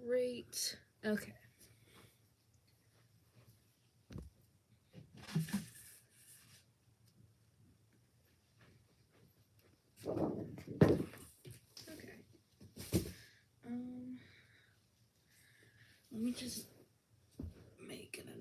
Great. Okay. Okay. Let me just make it enough.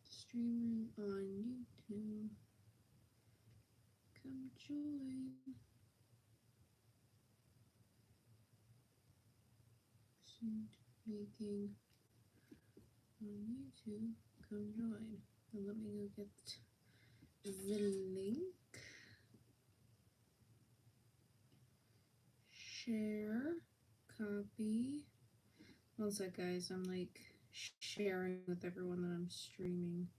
Streaming on YouTube. Come join. Fursuit making on YouTube. Come join. And let me go get the link. Share. Copy. One sec, guys. I'm like sharing with everyone that I'm streaming.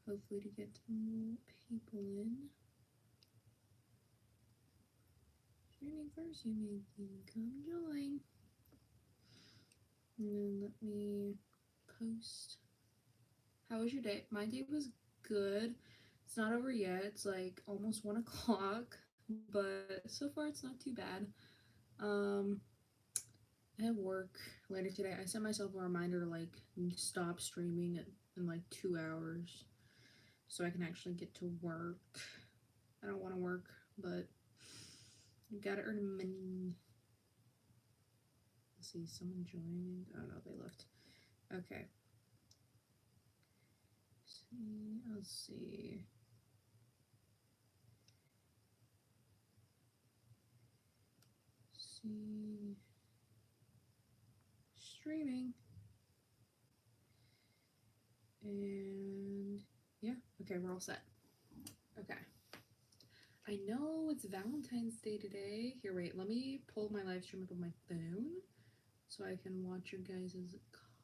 Hopefully to get more people in. Streaming Fursuit making. Come join. And then let me post. How was your day? My day was good. It's not over yet. It's like almost 1 o'clock, but so far it's not too bad. I have work later today. I set myself a reminder to like stop streaming in like 2 hours so I can actually get to work. I don't want to work, but you gotta earn money. Let's see, someone joined. Oh no, they left. Okay. Let's see. Streaming. And yeah, okay, we're all set. Okay. I know it's Valentine's Day today. Here, wait, let me pull my live stream up on my phone so I can watch your guys'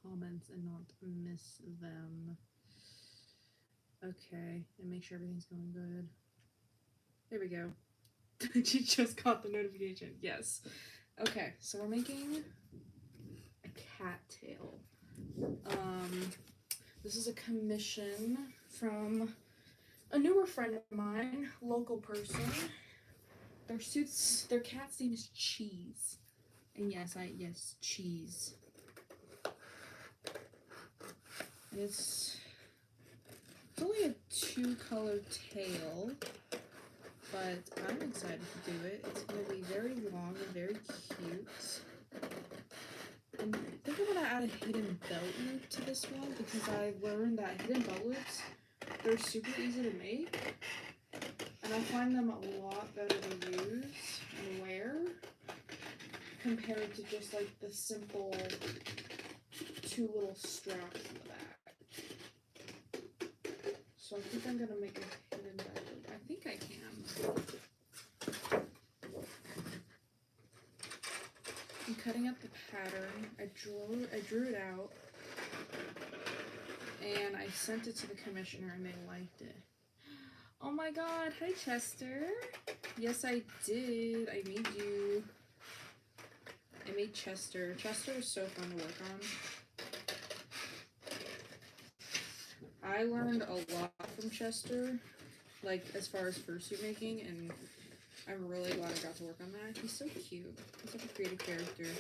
comments and not miss them. Okay, and make sure everything's going good. There we go. She just got the notification. Yes. Okay, so we're making a cattail. This is a commission from a newer friend of mine, local person. Their cat's name is Cheese. And yes, Cheese. And it's only a 2-color tail, but I'm excited to do it. It's going to be very long and very cute. And I think I'm going to add a hidden belt loop to this one because I learned that hidden belt loops, they're super easy to make. And I find them a lot better to use and wear compared to just like the simple 2 little straps in the back. So I think I'm gonna make a hidden belt loop. I think I can. I'm cutting up the pattern. I drew it out, and I sent it to the commissioner, and they liked it. Oh my god, hi Chester. Yes, I did. I made Chester. Chester is so fun to work on. I learned a lot from Chester, like as far as fursuit making, and I'm really glad I got to work on that. He's so cute. He's such a creative character.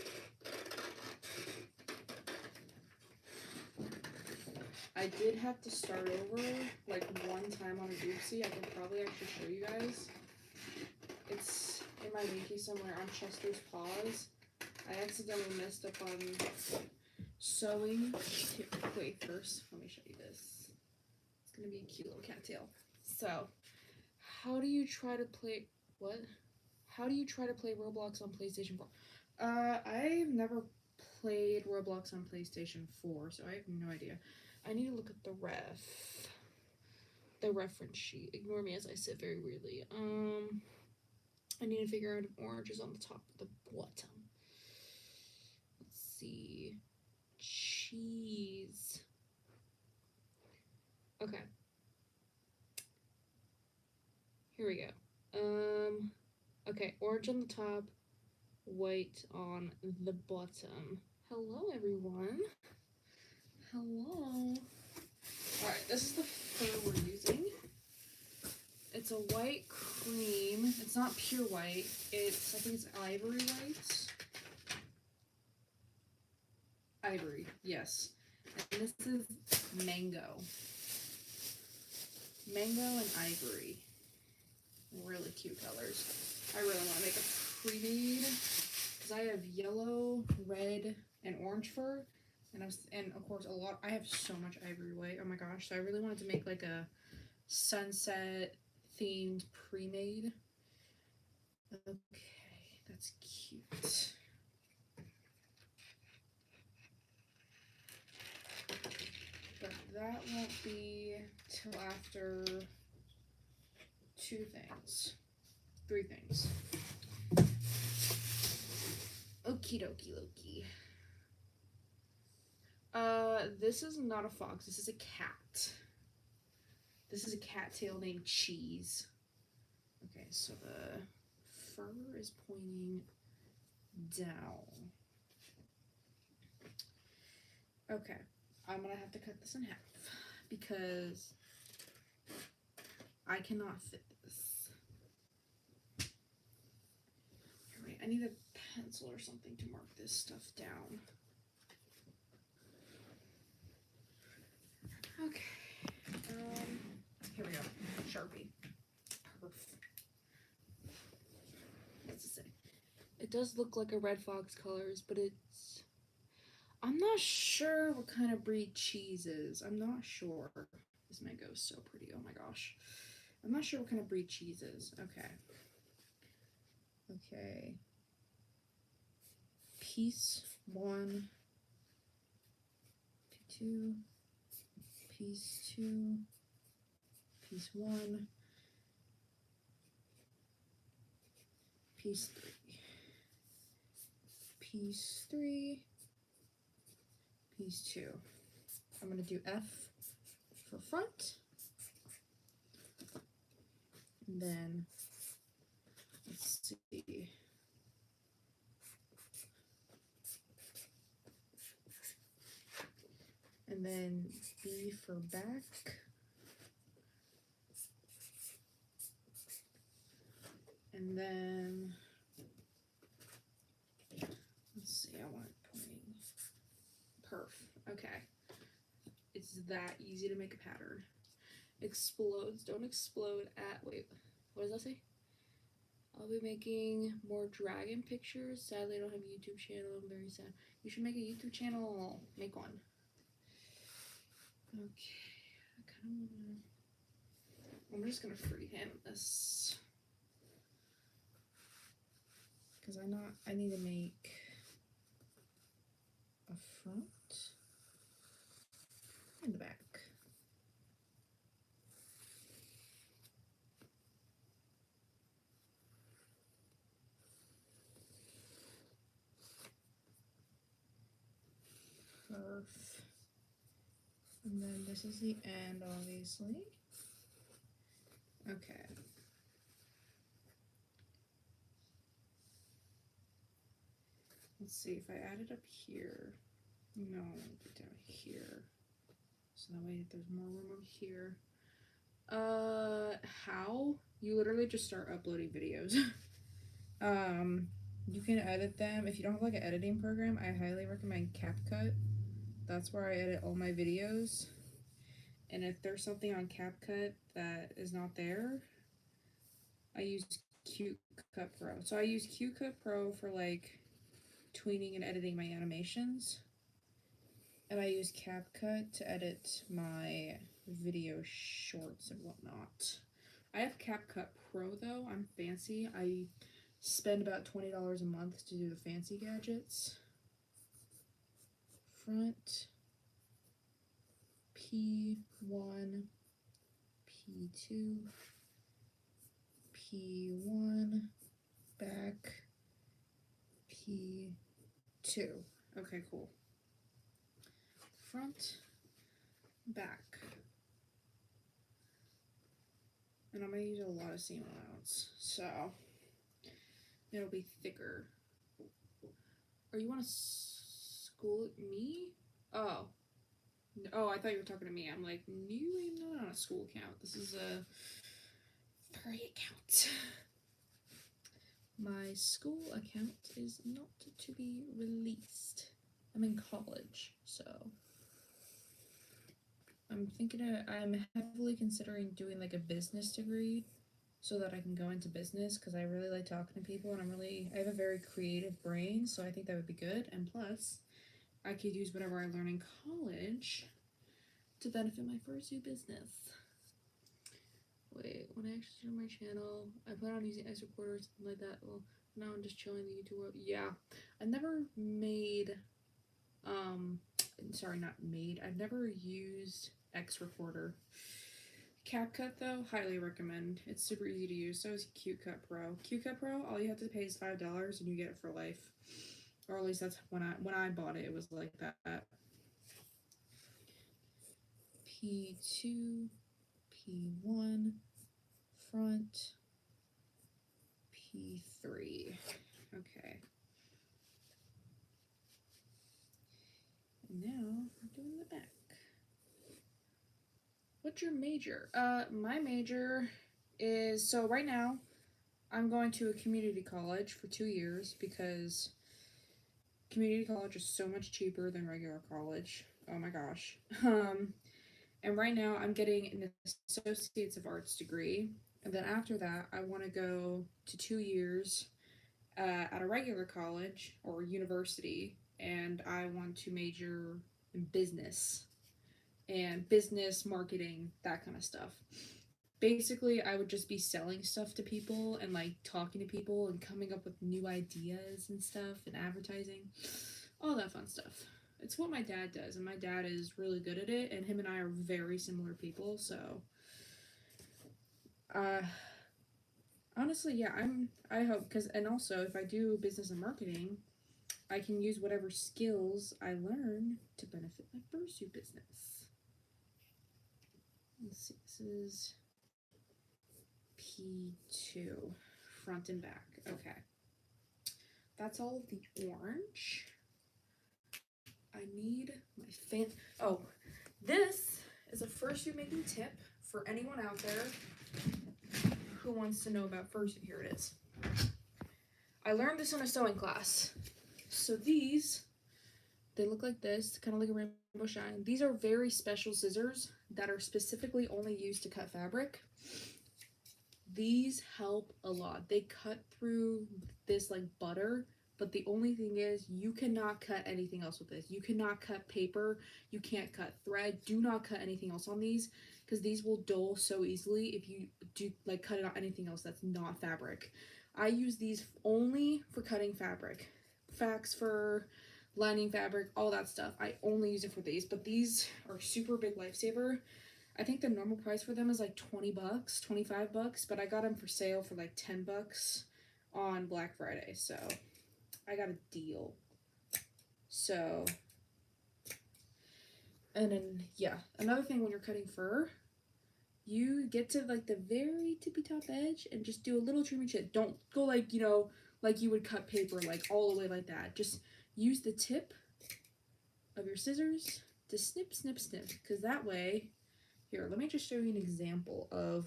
I did have to start over like 1 time on a oopsie. I can probably actually show you guys. It's in my wiki somewhere on Chester's paws. I accidentally messed up on sewing. Here, wait, first, let me show you this. It's gonna be a cute little cattail. So, how do you try to play Roblox on PlayStation 4? I've never played Roblox on PlayStation 4, so I have no idea. I need to look at the ref. the reference sheet. Ignore me as I sit very weirdly. I need to figure out if orange is on the top or the bottom. Let's see. Cheese. Okay. Here we go. Okay, orange on the top, white on the bottom. Hello, everyone. Hello. Alright, this is the fur we're using. It's a white cream. It's not pure white. I think it's ivory white. Ivory, yes. And this is mango. Mango and ivory. Really cute colors. I really want to make a pre-made because I have yellow, red, and orange fur. And of course I have so much ivory white. Oh my gosh. So I really wanted to make like a sunset themed pre-made. Okay, that's cute. But that won't be till after three things. Okie dokie Loki. This is not a fox, this is a cat. This is a cattail named Cheese. Okay, so the fur is pointing down. Okay, I'm gonna have to cut this in half because I cannot fit this. Alright, I need a pencil or something to mark this stuff down. Okay. Here we go. Sharpie. Perfect. What's it say? It does look like a red fox colors, but I'm not sure what kind of breed Cheese is. I'm not sure. This mango is so pretty. Oh my gosh. I'm not sure what kind of breed Cheese is. Okay. Okay. Piece 1, 2, piece 2, piece 1, piece 3, piece 3, piece 2. I'm going to do F for front, and then let's see. And then B for back. And then, let's see, I want it pointing. Perf. Okay. It's that easy to make a pattern. Explodes. Don't explode at, wait, what does that say? I'll be making more dragon pictures. Sadly, I don't have a YouTube channel. I'm very sad. You should make a YouTube channel. Make one. Okay. I kind of want to... I'm just going to freehand this. Because I need to make a front and the back. And then this is the end, obviously. Okay. Let's see if I add it up here. No, I'll put it down here. So that way there's more room over here. How? You literally just start uploading videos. You can edit them. If you don't have like an editing program, I highly recommend CapCut. That's where I edit all my videos. And if there's something on CapCut that is not there, I use CapCut Pro. So I use CapCut Pro for like tweening and editing my animations. And I use CapCut to edit my video shorts and whatnot. I have CapCut Pro though. I'm fancy. I spend about $20 a month to do the fancy gadgets. Front, P1, P2, P1, back, P2. Okay, cool. Front, back. And I'm going to use a lot of seam allowance, so it'll be thicker. Or you want to school me? Oh. Oh, I thought you were talking to me. I'm like, you ain't not on a school account. This is a free account. My school account is not to be released. I'm in college, so I'm heavily considering doing like a business degree so that I can go into business because I really like talking to people and I have a very creative brain, so I think that would be good. And plus, I could use whatever I learn in college to benefit my Fursuit business. Wait, when I actually started my channel, I plan on using X Recorder or something like that. Well, now I'm just chilling the YouTube world. Yeah, I never made, sorry, not made. I've never used X Recorder. CapCut though, highly recommend. It's super easy to use. So is CapCut Pro. CapCut Pro, all you have to pay is $5 and you get it for life. Or at least that's when I bought it. It was like that. P2, P1, front, P3. Okay. And now we're doing the back. What's your major? My major is, so right now I'm going to a community college for 2 years because community college is so much cheaper than regular college. Oh my gosh. And right now I'm getting an Associates of Arts degree. And then after that, I want to go to 2 years at a regular college or university. And I want to major in business and business marketing, that kind of stuff. Basically, I would just be selling stuff to people and like talking to people and coming up with new ideas and stuff and advertising, all that fun stuff. It's what my dad does, and my dad is really good at it, and him and I are very similar people, so honestly, yeah, I hope, because, and also if I do business and marketing, I can use whatever skills I learn to benefit my Fursuit business. Let's see, this is P2, front and back. Okay, that's all of the orange. I need my fan. Oh, this is a fursuit making tip for anyone out there who wants to know about fursuit. Here it is. I learned this in a sewing class. So these, they look like this, kind of like a rainbow shine. These are very special scissors that are specifically only used to cut fabric. These help a lot. They cut through this like butter, but the only thing is you cannot cut anything else with this. You cannot cut paper, you can't cut thread. Do not cut anything else on these because these will dull so easily if you do like cut it on anything else that's not fabric. I use these only for cutting fabric. Fax for lining fabric, all that stuff. I only use it for these, but these are super big lifesaver. I think the normal price for them is like $20, $25, but I got them for sale for like $10 on Black Friday, so I got a deal. So, and then, yeah, another thing when you're cutting fur, you get to like the very tippy top edge and just do a little trim and shit. Don't go like, you know, like you would cut paper, like all the way like that. Just use the tip of your scissors to snip, snip, snip, because that way, here, let me just show you an example of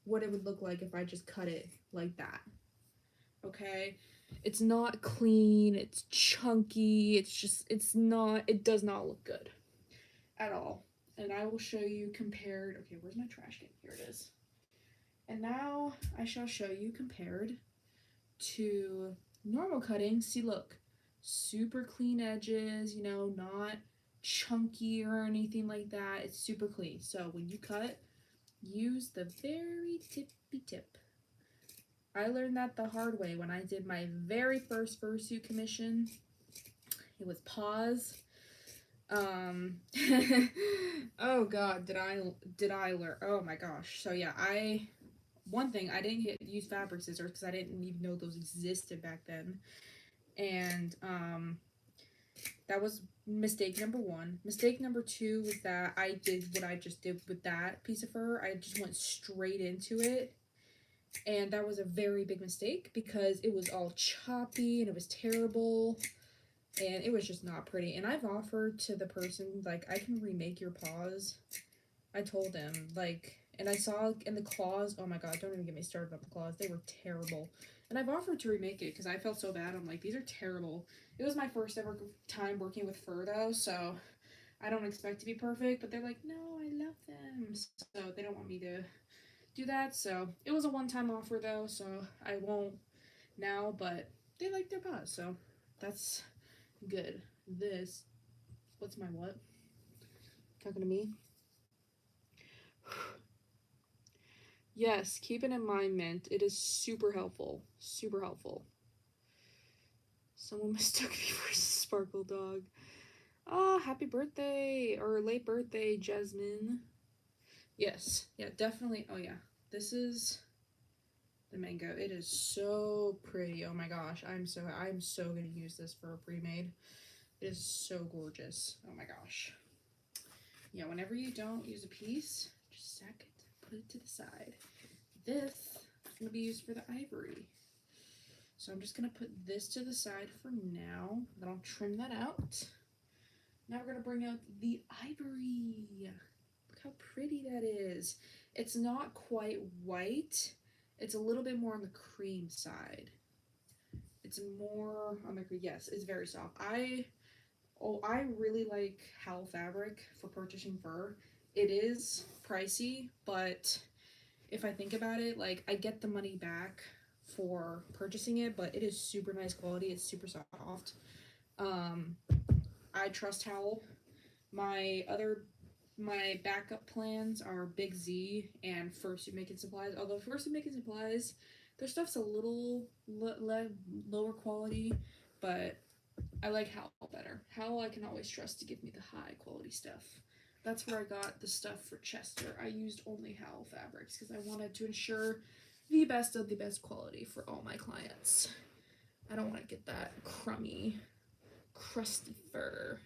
what it would look like if I just cut it like that. Okay? It's not clean, it's chunky, it does not look good at all. And I will show you compared, okay, where's my trash can? Here it is. And now I shall show you compared to normal cutting. See, look, super clean edges, you know, not chunky or anything like that. It's super clean. So when you cut, use the very tippy tip. I learned that the hard way when I did my very first fursuit commission. It was paws. Oh god, did I learn? Oh my gosh. So yeah, one thing, I didn't use fabric scissors because I didn't even know those existed back then. And that was mistake number one. Mistake number two was that I did what I just did with that piece of fur. I just went straight into it. And that was a very big mistake because it was all choppy and it was terrible. And it was just not pretty. And I've offered to the person, like, I can remake your paws. I told him, like, and I saw in the claws, oh my god, don't even get me started on the claws. They were terrible. And I've offered to remake it because I felt so bad. I'm like, these are terrible. It was my first ever time working with fur, though, so I don't expect to be perfect. But they're like, no, I love them. So they don't want me to do that. So it was a one-time offer, though, so I won't now, but they like their paws, so that's good. This, what's my what? Talking to me? Yes, keep it in mind, Mint. It is super helpful. Super helpful. Someone mistook me for a sparkle dog. Ah, happy birthday or late birthday, Jasmine. Yes, yeah, definitely. Oh yeah, this is the mango. It is so pretty. Oh my gosh, I'm so gonna use this for a pre-made. It is so gorgeous. Oh my gosh. Yeah, whenever you don't use a piece, just sack it, put it to the side. This is going to be used for the ivory. So I'm just going to put this to the side for now. Then I'll trim that out. Now we're going to bring out the ivory. Look how pretty that is. It's not quite white. It's a little bit more on the cream side. It's more on the cream. Yes, it's very soft. I really like Howl fabric for purchasing fur. It is pricey, but if I think about it, like, I get the money back for purchasing it, but it is super nice quality. It's super soft. I trust Howl. My backup plans are Big Z and Fursuit Making Supplies. Although Fursuit Making Supplies, their stuff's a little lower quality, but I like Howl better. Howl I can always trust to give me the high quality stuff. That's where I got the stuff for Chester. I used only Howl fabrics because I wanted to ensure the best of the best quality for all my clients. I don't want to get that crummy, crusty fur.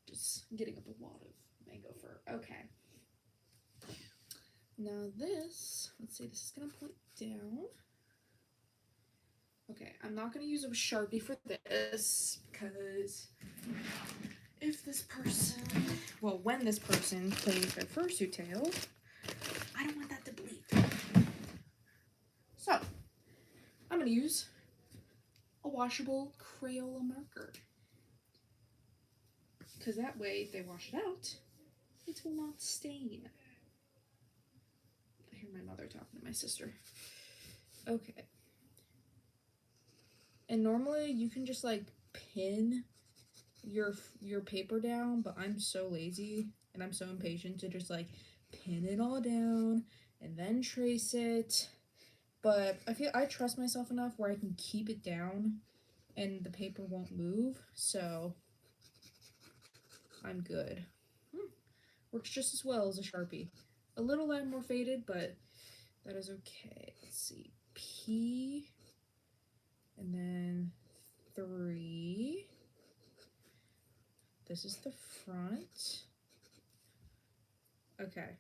Just getting up a lot of mango fur. Okay. Now this, let's see, this is going to point down. Okay, I'm not going to use a Sharpie for this because if this person, well, when this person cleans their fursuit tail, I don't want that to bleed. So, I'm going to use a washable Crayola marker. Because that way, if they wash it out, it will not stain. I hear my mother talking to my sister. Okay. And normally, you can just, like, pin your paper down, but I'm so lazy and I'm so impatient to just, like, pin it all down and then trace it. But I trust myself enough where I can keep it down and the paper won't move, so I'm good. Works just as well as a Sharpie. A little more faded, but that is okay. Let's see. P and then 3. This is the front. Okay.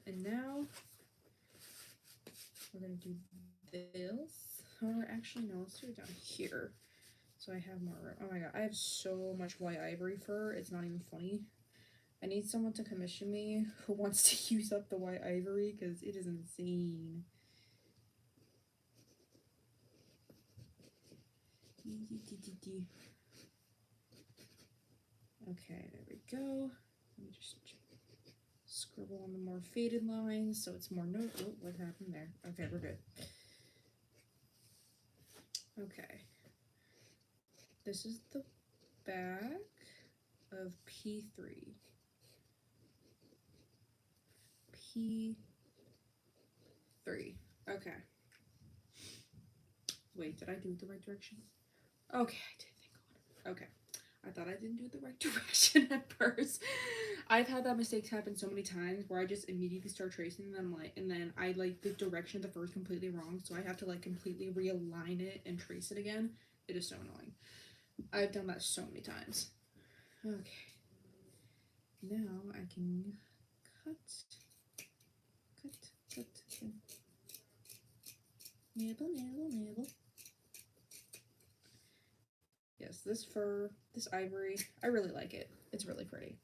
And now we're going to do this. Or actually, no, let's do it down here. So I have more room. Oh my god, I have so much white ivory fur. It's not even funny. I need someone to commission me who wants to use up the white ivory because it is insane. Okay, there we go. Let me just scribble on the more faded lines so it's more oh, what happened there? Okay, we're good. Okay. This is the back of P3. P3. Okay. Wait, did I do it the right direction? Okay, I did, thank God. Okay. I thought I didn't do it the right direction at first. I've had that mistake happen so many times where I just immediately start tracing them, like, and then I like the direction of the fur is completely wrong, so I have to like completely realign it and trace it again. It is so annoying. I've done that so many times. Okay. Now I can cut. Nibble, nibble, nibble. Yes, this fur, this ivory, I really like it. It's really pretty.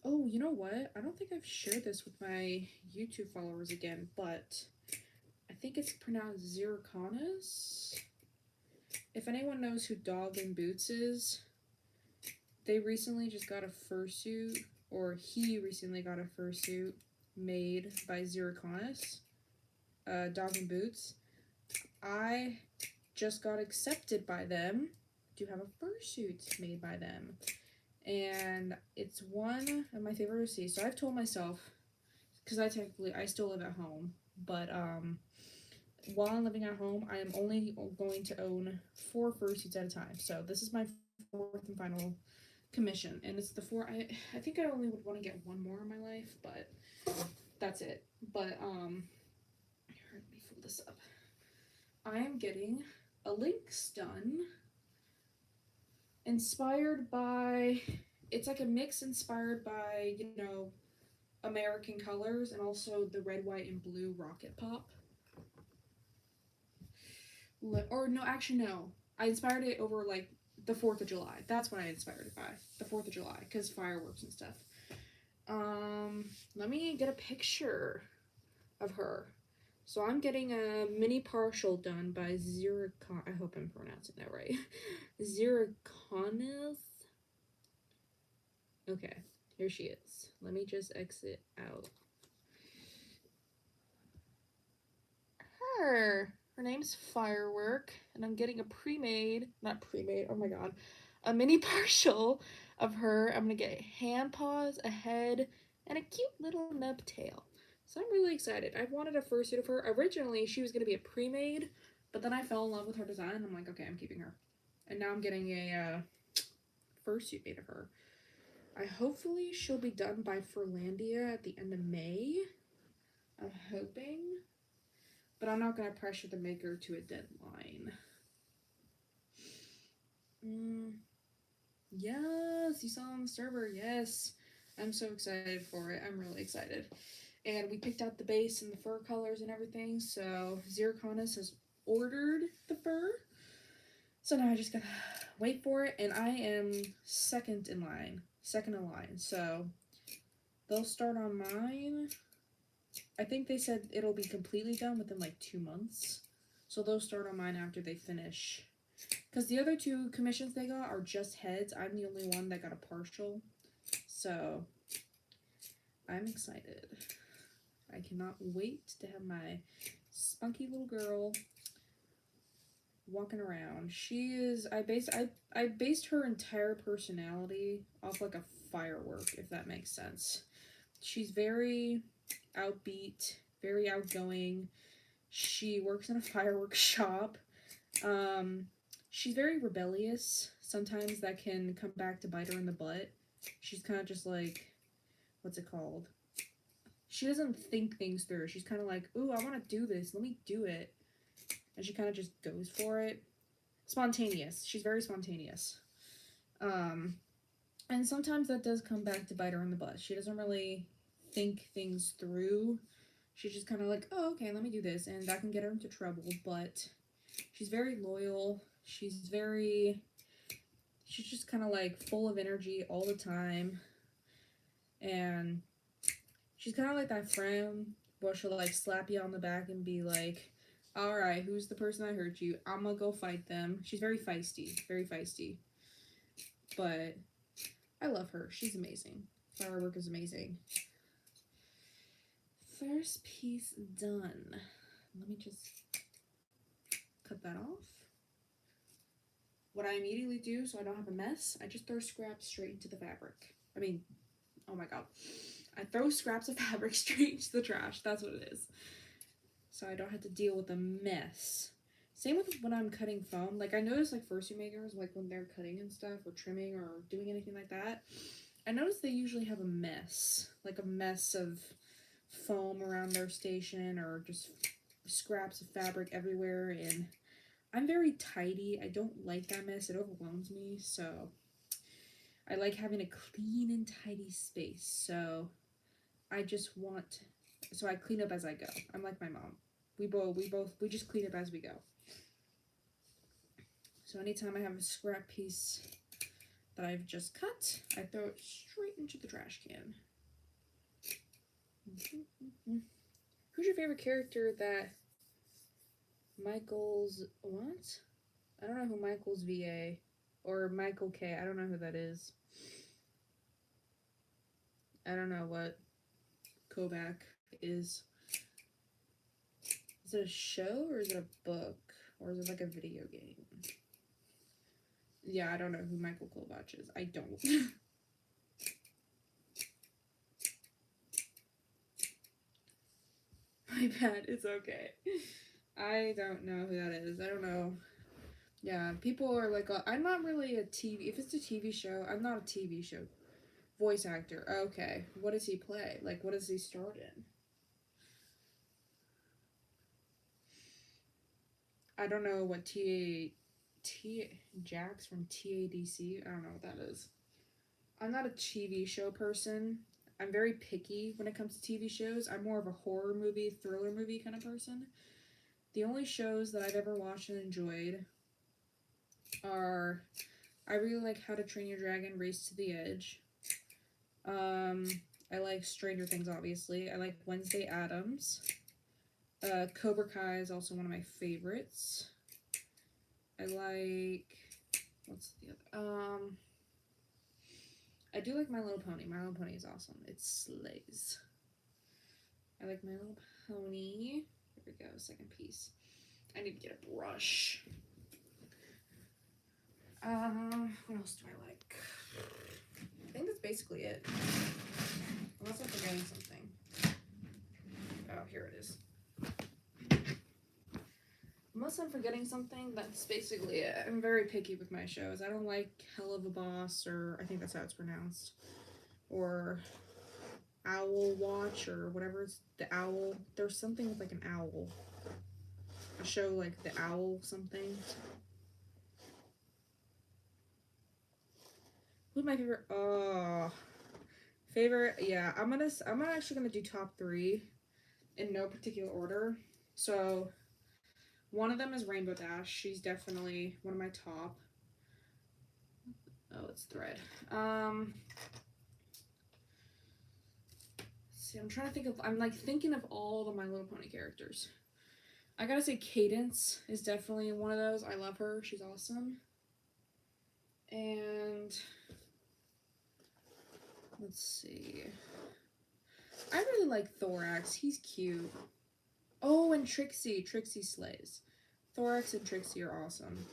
Oh, you know what? I don't think I've shared this with my YouTube followers again, but I think it's pronounced Zirconis. If anyone knows who Dog and Boots is, they recently just got a fursuit, or he recently got a fursuit made by Zirconis, Dog and Boots. I just got accepted by them to have a fursuit made by them. And it's one of my favorite receipts. So I've told myself, because I still live at home, but while I'm living at home, I am only going to own 4 fursuits at a time. So this is my 4th and final commission, and it's the 4. I think I only would want to get 1 more in my life, but that's it. But let me fold this up. I am getting a Lynx done, inspired by, it's like a mix inspired by, you know, American colors and also the red, white, and blue rocket pop. Or no, actually no. I inspired it over like the 4th of July. That's what I inspired it by. The 4th of July, because fireworks and stuff. Let me get a picture of her. So I'm getting a mini partial done by Zircon. I hope I'm pronouncing that right. Zirconis. Okay, here she is. Let me just exit out. Her name's Firework, and I'm getting a not pre-made, oh my god, a mini partial of her. I'm gonna get hand paws, a head, and a cute little nub tail. So I'm really excited. I've wanted a fursuit of her. Originally, she was gonna be a pre-made, but then I fell in love with her design, and I'm like, okay, I'm keeping her. And now I'm getting a fursuit made of her. Hopefully she'll be done by Furlandia at the end of May. I'm hoping. But I'm not going to pressure the maker to a deadline. Yes, you saw on the server. Yes. I'm so excited for it. I'm really excited. And we picked out the base and the fur colors and everything. So Zirconis has ordered the fur. So now I just gotta wait for it. And I am second in line. So they'll start on mine. I think they said it'll be completely done within like 2 months. So they'll start on mine after they finish. Because the other 2 commissions they got are just heads. I'm the only one that got a partial. So I'm excited. I cannot wait to have my spunky little girl walking around. She is, I based her entire personality off like a firework, if that makes sense. She's very outbeat, very outgoing. She works in a fireworks shop. She's very rebellious. Sometimes that can come back to bite her in the butt. She's kind of just like, what's it called? She doesn't think things through. She's kind of like, ooh, I want to do this. Let me do it. And she kind of just goes for it. Spontaneous. She's very spontaneous. And sometimes that does come back to bite her in the butt. She doesn't really think things through. She's just kind of like, oh, okay, let me do this. And that can get her into trouble. But she's very loyal. She's just kind of like full of energy all the time. And she's kind of like that friend where she'll like slap you on the back and be like, all right, who's the person that hurt you? I'm gonna go fight them. She's very feisty. But I love her. She's amazing. Firework is amazing. First piece done. Let me just cut that off. What I immediately do so I don't have a mess, I just throw scraps straight into the fabric. I mean, oh my god. I throw scraps of fabric straight into the trash. That's what it is. So I don't have to deal with a mess. Same with when I'm cutting foam. Like, I notice, like, fursuit makers, like, when they're cutting and stuff, or trimming, or doing anything like that, I notice they usually have a mess. Like, a mess of foam around their station, or just scraps of fabric everywhere, and I'm very tidy. I don't like that mess. It overwhelms me, so I like having a clean and tidy space. So I just want, so I clean up as I go. I'm like my mom. We just clean up as we go. So anytime I have a scrap piece that I've just cut, I throw it straight into the trash can. Who's your favorite character that Michael's, what? I don't know who Michael's VA, or Michael K. I don't know who that is. I don't know what Kovac is. Is it a show, or is it a book, or is it like a video game? Yeah, I don't know who Michael Kovac is. I don't. My bad. It's okay. I don't know who that is. I don't know. Yeah, people are like, I'm not really a TV. If it's a TV show, I'm not a TV show voice actor. Okay, what does he play? Like, what does he start in? I don't know what Jax from TADC. I don't know what that is. I'm not a TV show person. I'm very picky when it comes to TV shows. I'm more of a horror movie, thriller movie kind of person. The only shows that I've ever watched and enjoyed are, I really like How to Train Your Dragon, Race to the Edge. I like Stranger Things, obviously. I like Wednesday Addams. Cobra Kai is also one of my favorites. I like, what's the other? I do like My Little Pony. My Little Pony is awesome. It slays. I like My Little Pony. Here we go, second piece. I need to get a brush. What else do I like? I think that's basically it. Unless I'm forgetting something. Oh, here it is. Unless I'm forgetting something, that's basically it. I'm very picky with my shows. I don't like Hell of a Boss, or I think that's how it's pronounced, or Owl Watch, or whatever. It's the owl. There's something with like an owl. A show like the Owl something. Who's my favorite? Favorite. Yeah, I'm actually gonna do top 3 in no particular order. So one of them is Rainbow Dash. She's definitely one of my top. Oh, it's Thread. See, I'm trying to think of, I'm like thinking of all the My Little Pony characters. I gotta say Cadence is definitely one of those. I love her. She's awesome. And let's see. I really like Thorax. He's cute. Oh, and Trixie. Trixie slays. Thorax and Trixie are awesome.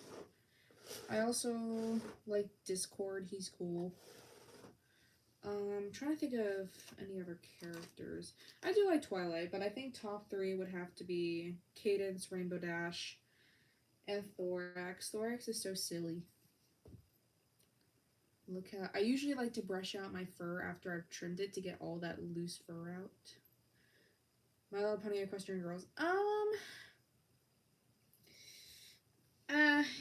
I also like Discord. He's cool. I'm trying to think of any other characters. I do like Twilight, but I think top 3 would have to be Cadence, Rainbow Dash, and Thorax. Thorax is so silly. Look how I usually like to brush out my fur after I've trimmed it to get all that loose fur out. My Little Pony Equestrian Girls.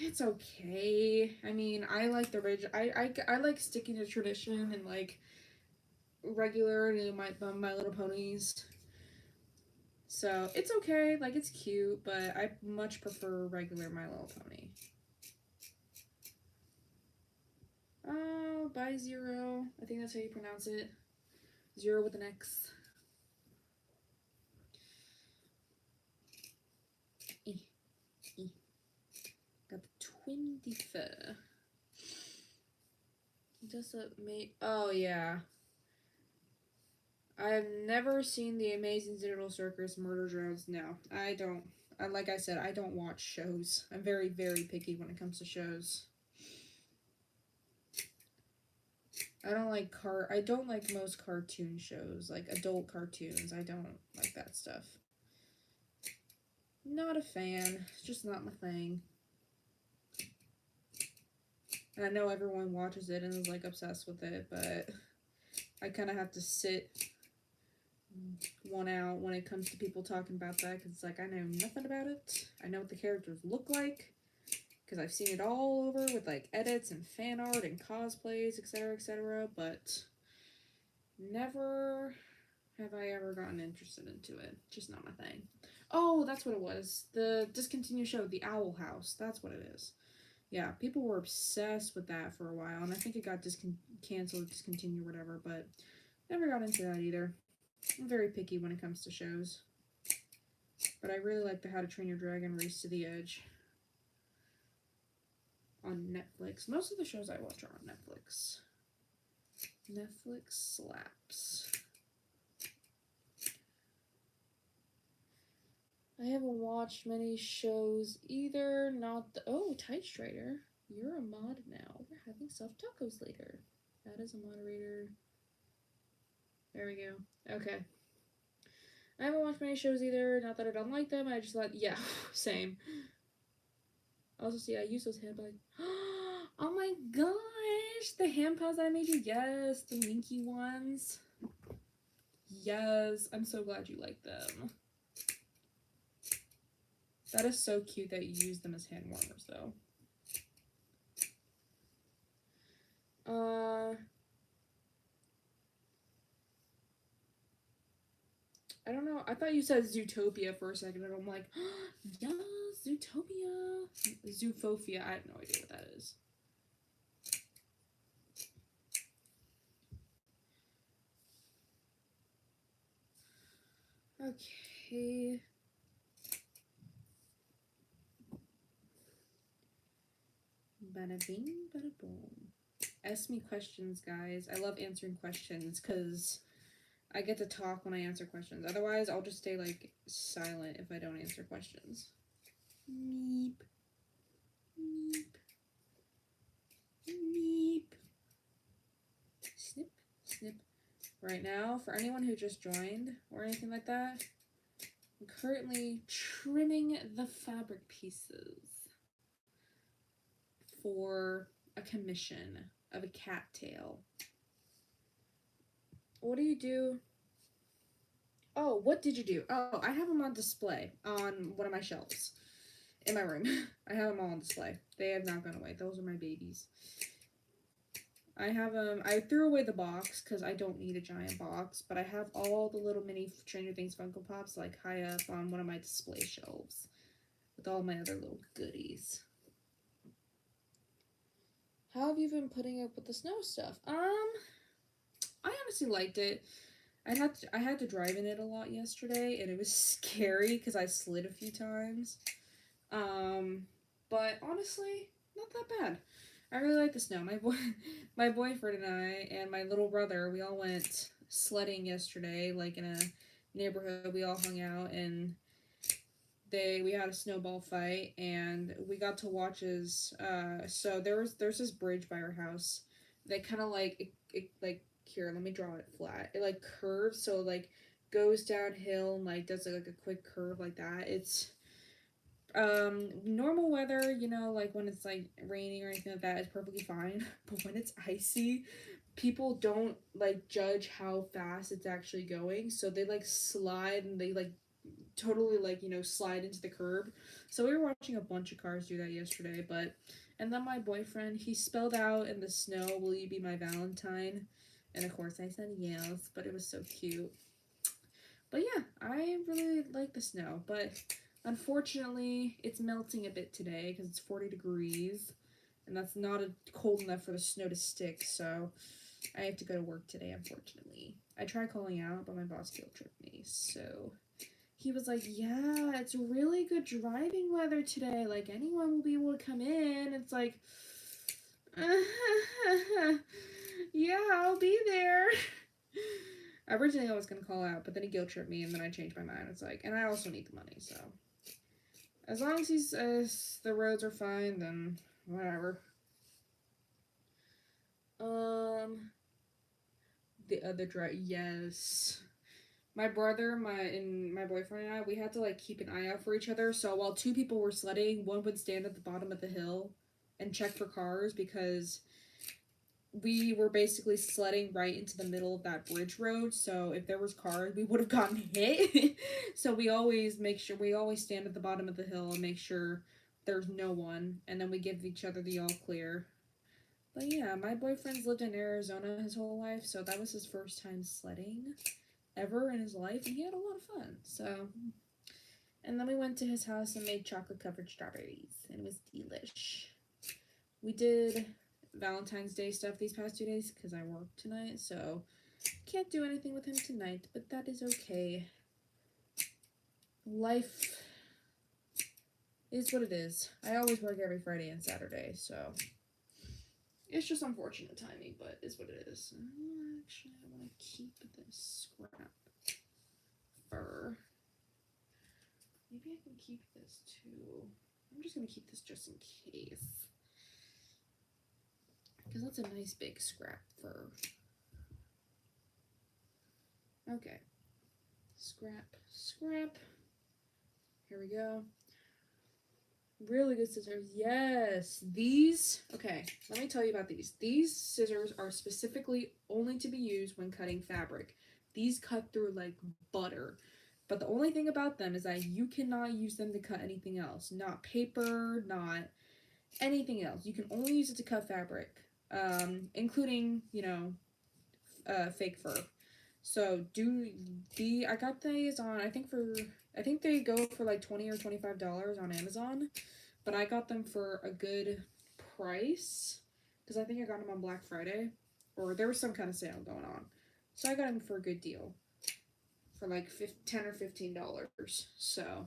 It's okay. I mean, I like the original. I like sticking to tradition and like regular my Little Ponies. So it's okay. Like, it's cute, but I much prefer regular My Little Pony. Oh, by Zero. I think that's how you pronounce it. Zero with an X. Got the twin fur. Does it make? Oh yeah. I've never seen The Amazing Digital Circus Murder Drones. No, I don't. Like I said, I don't watch shows. I'm very, very picky when it comes to shows. I don't like most cartoon shows, like adult cartoons. I don't like that stuff. Not a fan. It's just not my thing. And I know everyone watches it and is like obsessed with it, but I kind of have to sit one out when it comes to people talking about that, because it's like, I know nothing about it. I know what the characters look like because I've seen it all over with like edits and fan art and cosplays, etc., but never have I ever gotten interested into it. Just not my thing. Oh, that's what it was. The discontinued show, The Owl House. That's what it is. Yeah, people were obsessed with that for a while, and I think it got canceled, discontinued, whatever, but never got into that either. I'm very picky when it comes to shows. But I really like the How to Train Your Dragon Race to the Edge on Netflix. Most of the shows I watch are on Netflix. Netflix slaps. I haven't watched many shows either. Not the... Oh, Tight Strider. You're a mod now. We're having soft tacos later. That is a moderator. There we go. Okay. I haven't watched many shows either. Not that I don't like them. I just thought, yeah, same. Also, see, I use those hand bags. Oh my gosh! The hand paws that I made you. Yes, the minky ones. Yes, I'm so glad you like them. That is so cute that you use them as hand warmers, though. I don't know. I thought you said Zootopia for a second, and I'm like, yes, Zootopia. Zoophobia. I have no idea what that is. Okay. Bada bing, bada boom. Ask me questions, guys. I love answering questions because I get to talk when I answer questions. Otherwise, I'll just stay like silent if I don't answer questions. Meep. Meep. Meep. Snip. Snip. Right now, for anyone who just joined or anything like that, I'm currently trimming the fabric pieces for a commission of a cattail. What do you do? Oh, what did you do? Oh, I have them on display on one of my shelves in my room. I have them all on display. They have not gone away. Those are my babies. I have them. I threw away the box because I don't need a giant box, but I have all the little mini Stranger Things Funko Pops like high up on one of my display shelves with all my other little goodies. How have you been putting up with the snow stuff? I honestly liked it. I had to drive in it a lot yesterday, and it was scary because I slid a few times. But honestly, not that bad. I really like the snow. My boyfriend and I and my little brother, we all went sledding yesterday, like in a neighborhood. We all hung out, and we had a snowball fight, and we got to watch as so there's this bridge by our house that kind of like it like, here, let me draw it flat. It like curves, so it, like goes downhill and like does like a quick curve like that. It's normal weather, you know, like when it's like raining or anything like that is perfectly fine. But when it's icy, people don't like judge how fast it's actually going, so they like slide and they like totally like, you know, slide into the curb. So we were watching a bunch of cars do that yesterday. But and then my boyfriend, he spelled out in the snow, "Will you be my Valentine?" And of course I said yes, but it was so cute. But yeah, I really like the snow, but unfortunately it's melting a bit today because it's 40 degrees and that's not cold enough for the snow to stick, so I have to go to work today, unfortunately. I tried calling out, but my boss guilt tripped me, so he was like, yeah, it's really good driving weather today. Like, anyone will be able to come in. It's like, yeah, I'll be there. Originally, I was going to call out, but then he guilt tripped me, and then I changed my mind. It's like, and I also need the money, so. As long as the roads are fine, then whatever. The other drive, yes. my brother, my boyfriend and I, we had to like keep an eye out for each other. So while two people were sledding, one would stand at the bottom of the hill and check for cars because we were basically sledding right into the middle of that bridge road. So if there was cars, we would have gotten hit. So we always stand at the bottom of the hill and make sure there's no one, and then we give each other the all clear. But yeah, my boyfriend's lived in Arizona his whole life, so that was his first time sledding ever in his life, and he had a lot of fun. So, and then we went to his house and made chocolate covered strawberries, and it was delish. We did Valentine's Day stuff these past 2 days because I worked tonight, so can't do anything with him tonight, but that is okay. Life is what it is. I always work every Friday and Saturday, so it's just unfortunate timing, but it's what it is. Actually, I want to keep this scrap fur. Maybe I can keep this too. I'm just going to keep this just in case. Because that's a nice big scrap fur. Okay. Scrap. Here we go. Really good scissors. Yes. These, okay, let me tell you about these. These scissors are specifically only to be used when cutting fabric. These cut through like butter. But the only thing about them is that you cannot use them to cut anything else. Not paper, not anything else. You can only use it to cut fabric, including, fake fur. So I got these on, I think they go for like $20 or $25 on Amazon, but I got them for a good price because I think I got them on Black Friday, or there was some kind of sale going on. So I got them for a good deal for like $10 or $15. So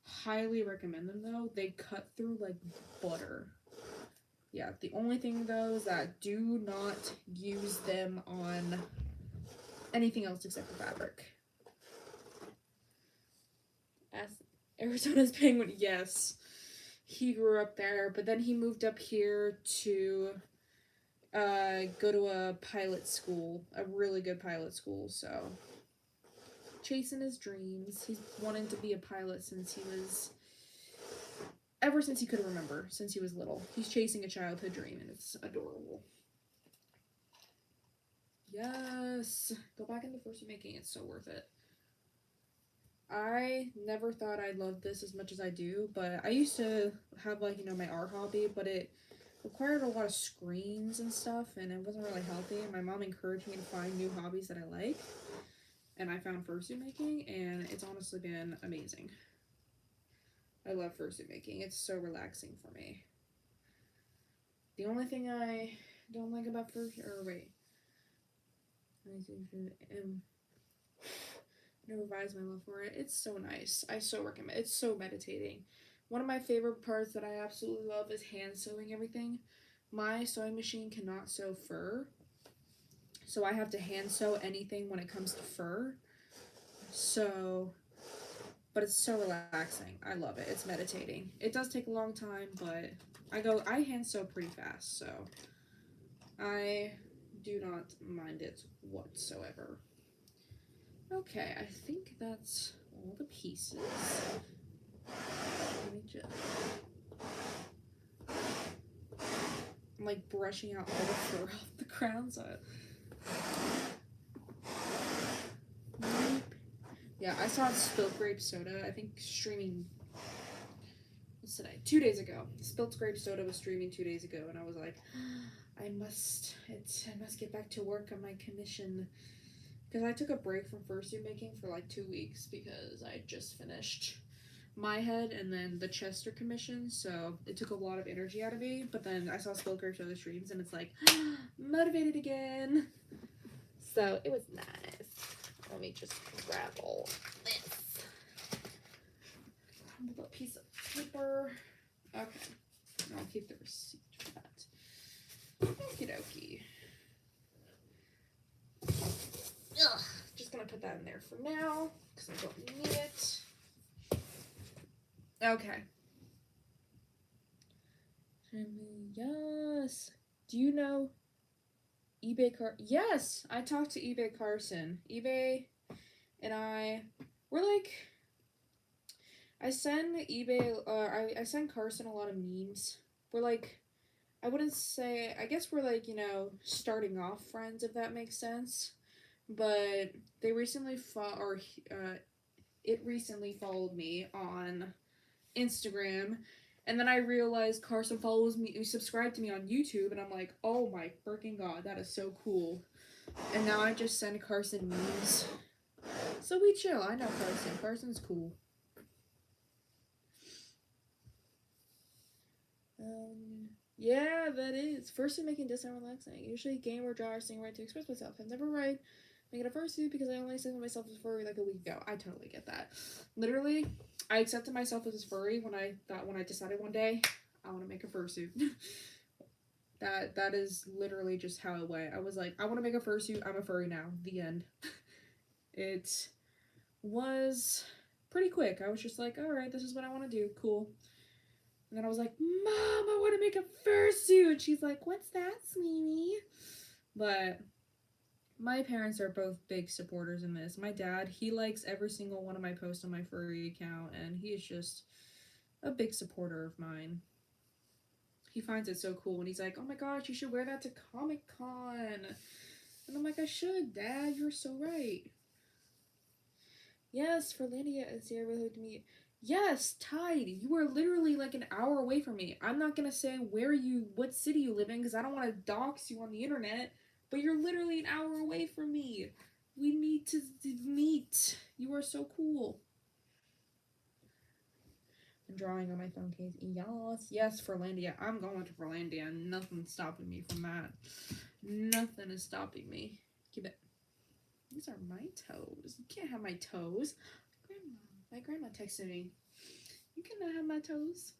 highly recommend them though. They cut through like butter. Yeah, the only thing though is that do not use them on anything else except for fabric. As Arizona's penguin, yes. He grew up there, but then he moved up here to go to a pilot school, a really good pilot school, so chasing his dreams. He's wanted to be a pilot ever since he could remember, since he was little. He's chasing a childhood dream, and it's adorable. Yes! Go back into fursuit making, it's so worth it. I never thought I'd love this as much as I do, but I used to have like, my art hobby, but it required a lot of screens and stuff, and it wasn't really healthy. My mom encouraged me to find new hobbies that I like, and I found fursuit making, and it's honestly been amazing. I love fursuit making. It's so relaxing for me. The only thing I don't like about fursuit, I'm gonna revise my love for it. It's so nice. I so recommend. It's so meditating. One of my favorite parts that I absolutely love is hand sewing everything. My sewing machine cannot sew fur, so I have to hand sew anything when it comes to fur. So, but it's so relaxing. I love it. It's meditating. It does take a long time, but I hand sew pretty fast, so I do not mind it whatsoever. Okay, I think that's all the pieces. Let me just... I'm like brushing out all the fur off the crown, so... Yeah, I saw Spilt Grape Soda, I think streaming... What's today? 2 days ago. Spilt Grape Soda was streaming 2 days ago, and I was like, I must get back to work on my commission. Because I took a break from fursuit making for like 2 weeks because I just finished my head and then the Chester commission, so it took a lot of energy out of me. But then I saw Spilt Grape Soda streams and it's like, motivated again. So it was nice. Let me just grab all this. A little piece of paper. Okay. I'll keep the receipt for that. Okie dokie. Ugh, just gonna put that in there for now because I don't need it. Okay. Yes. Do you know eBay Yes, I talked to eBay Carson. eBay and we're like, I send I send Carson a lot of memes. We're like, I wouldn't say, I guess we're like, starting off friends, if that makes sense. But they recently it recently followed me on Instagram, and then I realized Carson follows me, subscribed to me on YouTube, and I'm like, oh my freaking god, that is so cool. And now I just send Carson memes. So we chill. I know Carson. Carson's cool. Yeah, that is. Fursuit making does sound relaxing. Usually game or draw or sing right to express myself. I've never read making a fursuit because I only accepted myself as furry like a week ago. I totally get that. Literally, I accepted myself as furry when I decided one day I want to make a fursuit. that is literally just how it went. I was like, I want to make a fursuit. I'm a furry now. The end. It was pretty quick. I was just like, all right, this is what I want to do. Cool. And then I was like, Mom, I want to make a fursuit. And she's like, what's that, sweetie? But my parents are both big supporters in this. My dad, he likes every single one of my posts on my furry account, and he is just a big supporter of mine. He finds it so cool, and he's like, oh my gosh, you should wear that to Comic-Con. And I'm like, I should, Dad. You're so right. Yes, Ferlandia and Sierra really to meet. Yes, Tide, you are literally like an hour away from me. I'm not gonna say what city you live in, because I don't want to dox you on the internet, but you're literally an hour away from me. We need to meet. You are so cool. I'm drawing on my phone case. Yes, Ferlandia. I'm going to Ferlandia. Nothing's stopping me from that. Nothing is stopping me. Keep it. These are my toes. You can't have my toes. My grandma texted me. You cannot have my toes.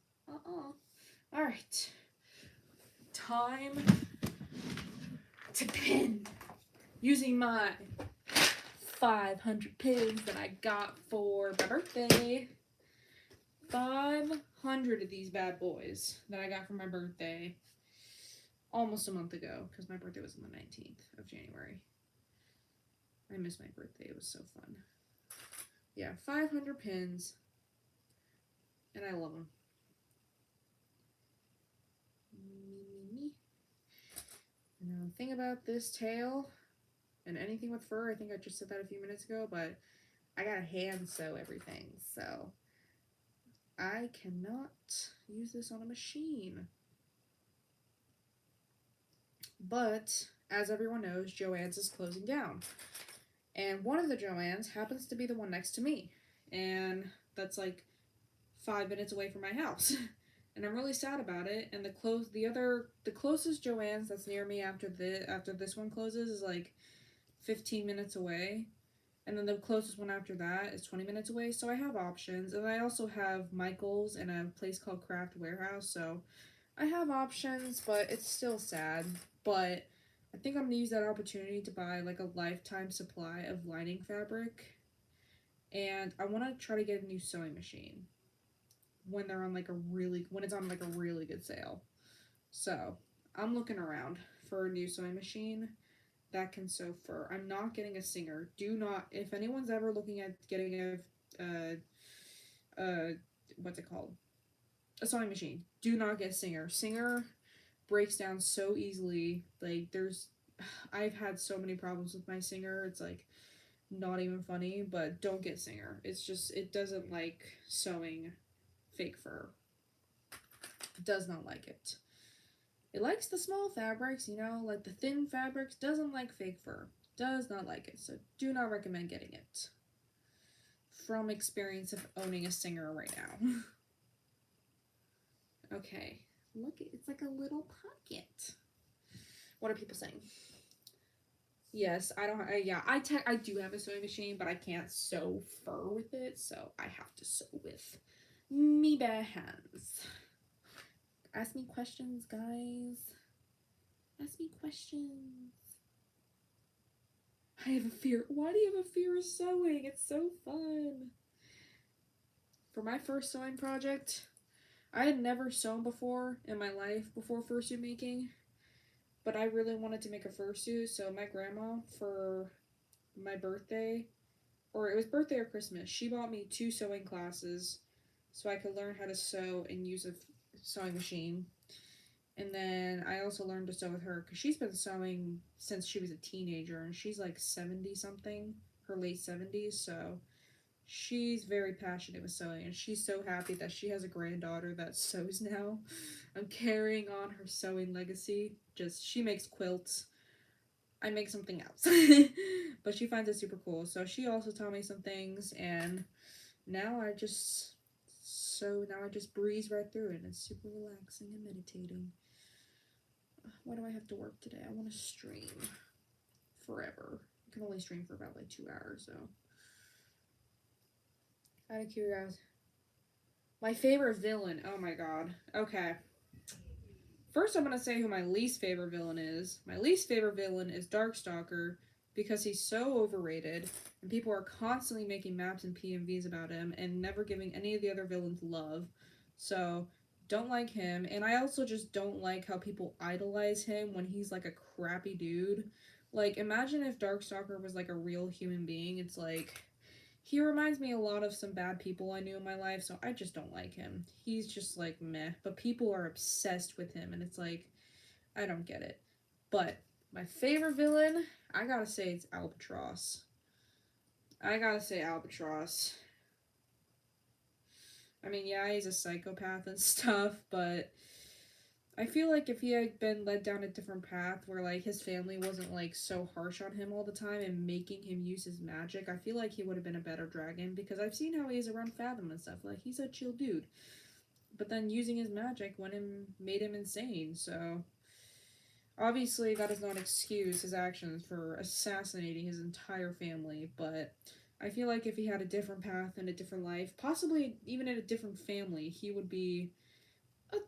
Alright. Time to pin. Using my 500 pins that I got for my birthday. 500 of these bad boys that I got for my birthday almost a month ago, because my birthday was on the 19th of January. I missed my birthday. It was so fun. Yeah, 500 pins, and I love them. And the thing about this tail, and anything with fur, I think I just said that a few minutes ago, but I gotta hand sew everything, so I cannot use this on a machine. But, as everyone knows, Joann's is closing down. And one of the Joann's happens to be the one next to me. And that's like 5 minutes away from my house. And I'm really sad about it. And the closest Joann's that's near me after this one closes is like 15 minutes away. And then the closest one after that is 20 minutes away. So I have options. And I also have Michael's and a place called Craft Warehouse. So I have options, but it's still sad. But I think I'm going to use that opportunity to buy like a lifetime supply of lining fabric. And I want to try to get a new sewing machine when they're on when it's on like a really good sale. So I'm looking around for a new sewing machine that can sew fur. I'm not getting a Singer. If anyone's ever looking at getting what's it called? A sewing machine. Do not get Singer. Singer breaks down so easily. Like I've had so many problems with my Singer. It's like not even funny, but don't get Singer. It doesn't like sewing fake fur. It does not like it. It likes the small fabrics, like the thin fabrics, doesn't like fake fur. Does not like it, so do not recommend getting it. From experience of owning a Singer right now. Okay, look, it's like a little pocket. What are people saying? Yes, I do have a sewing machine, but I can't sew fur with it, so I have to sew with me bare hands. Ask me questions, guys. Ask me questions. I have a fear. Why do you have a fear of sewing? It's so fun. For my first sewing project, I had never sewn before in my life before fursuit making, but I really wanted to make a fursuit, so my grandma, for my birthday, or it was birthday or Christmas. She bought me 2 sewing classes so I could learn how to sew and use a sewing machine. And then I also learned to sew with her because she's been sewing since she was a teenager, and she's like 70 something, her late 70s. So she's very passionate with sewing, and she's so happy that she has a granddaughter that sews now. I'm carrying on her sewing legacy. Just she makes quilts. I make something else. But she finds it super cool. So she also taught me some things, and now I just breeze right through it, and it's super relaxing and meditating. Why do I have to work today? I want to stream forever. I can only stream for about like 2 hours, so. Out of curiosity. My favorite villain. Oh my god. Okay. First, I'm going to say who my least favorite villain is. My least favorite villain is Darkstalker because he's so overrated and people are constantly making maps and PMVs about him and never giving any of the other villains love. So, don't like him. And I also just don't like how people idolize him when he's like a crappy dude. Like, imagine if Darkstalker was like a real human being. It's like, he reminds me a lot of some bad people I knew in my life, so I just don't like him. He's just like meh, but people are obsessed with him, and it's like, I don't get it. But my favorite villain, I gotta say it's Albatross. I gotta say Albatross. I mean, yeah, he's a psychopath and stuff, but I feel like if he had been led down a different path where like his family wasn't like so harsh on him all the time and making him use his magic, I feel like he would have been a better dragon because I've seen how he is around Fathom and stuff. Like he's a chill dude. But then using his magic made him insane, so obviously that does not excuse his actions for assassinating his entire family, but I feel like if he had a different path and a different life, possibly even in a different family, he would be a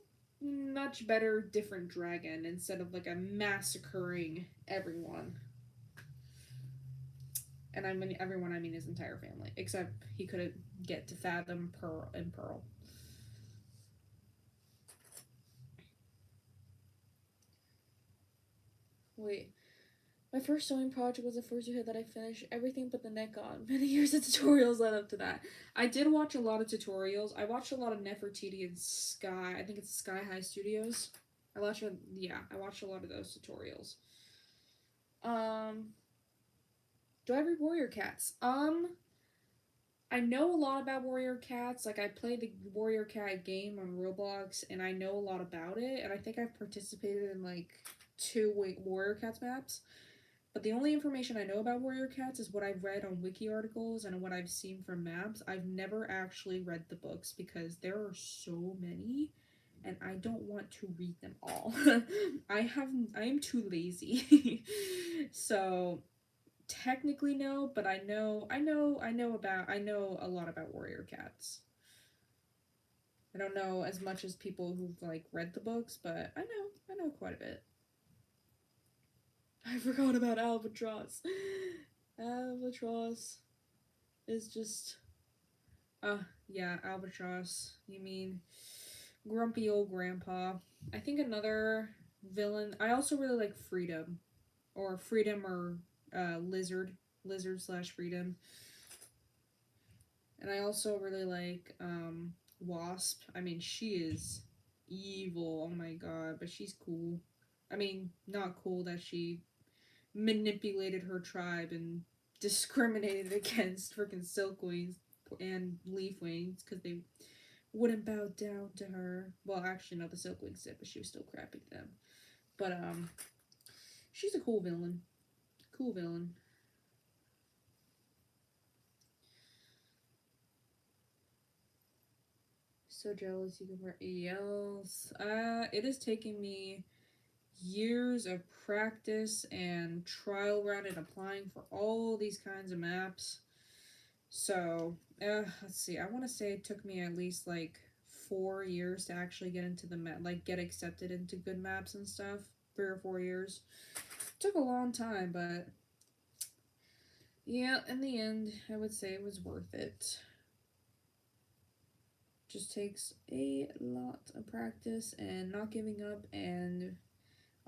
much better different dragon instead of like a massacring everyone. And I mean everyone, I mean his entire family, except he couldn't get to Fathom, Pearl, and Pearl. Wait, my first sewing project was a fursuit that I finished everything but the neck on. Many years of tutorials led up to that. I did watch a lot of tutorials. I watched a lot of Nefertiti and Sky. I think it's Sky High Studios. I watched a lot of those tutorials. Do I read Warrior Cats? I know a lot about Warrior Cats. Like, I played the Warrior Cat game on Roblox, and I know a lot about it. And I think I've participated in, like, 2 Warrior Cats maps. But the only information I know about Warrior Cats is what I've read on wiki articles and what I've seen from maps. I've never actually read the books because there are so many, and I don't want to read them all. I am too lazy. So technically no, but I know a lot about Warrior Cats. I don't know as much as people who've like read the books, but I know quite a bit. I forgot about Albatross. Albatross is just yeah, Albatross. You mean grumpy old grandpa. I think another villain, I also really like Freedom or Lizard slash Freedom. And I also really like Wasp. I mean, she is evil. Oh my god, but she's cool. I mean, not cool that she manipulated her tribe and discriminated against freaking Silkwings and Leafwings because they wouldn't bow down to her. Well, actually, no, the Silkwings did, but she was still crappy to them. But she's a cool villain. Cool villain. So jealous you can wear ELs. It is taking me years of practice and trial run and applying for all these kinds of maps. So, let's see. I want to say it took me at least like 4 years to actually get into the map, like get accepted into good maps and stuff. 3 or 4 years. Took a long time, but yeah, in the end, I would say it was worth it. Just takes a lot of practice and not giving up and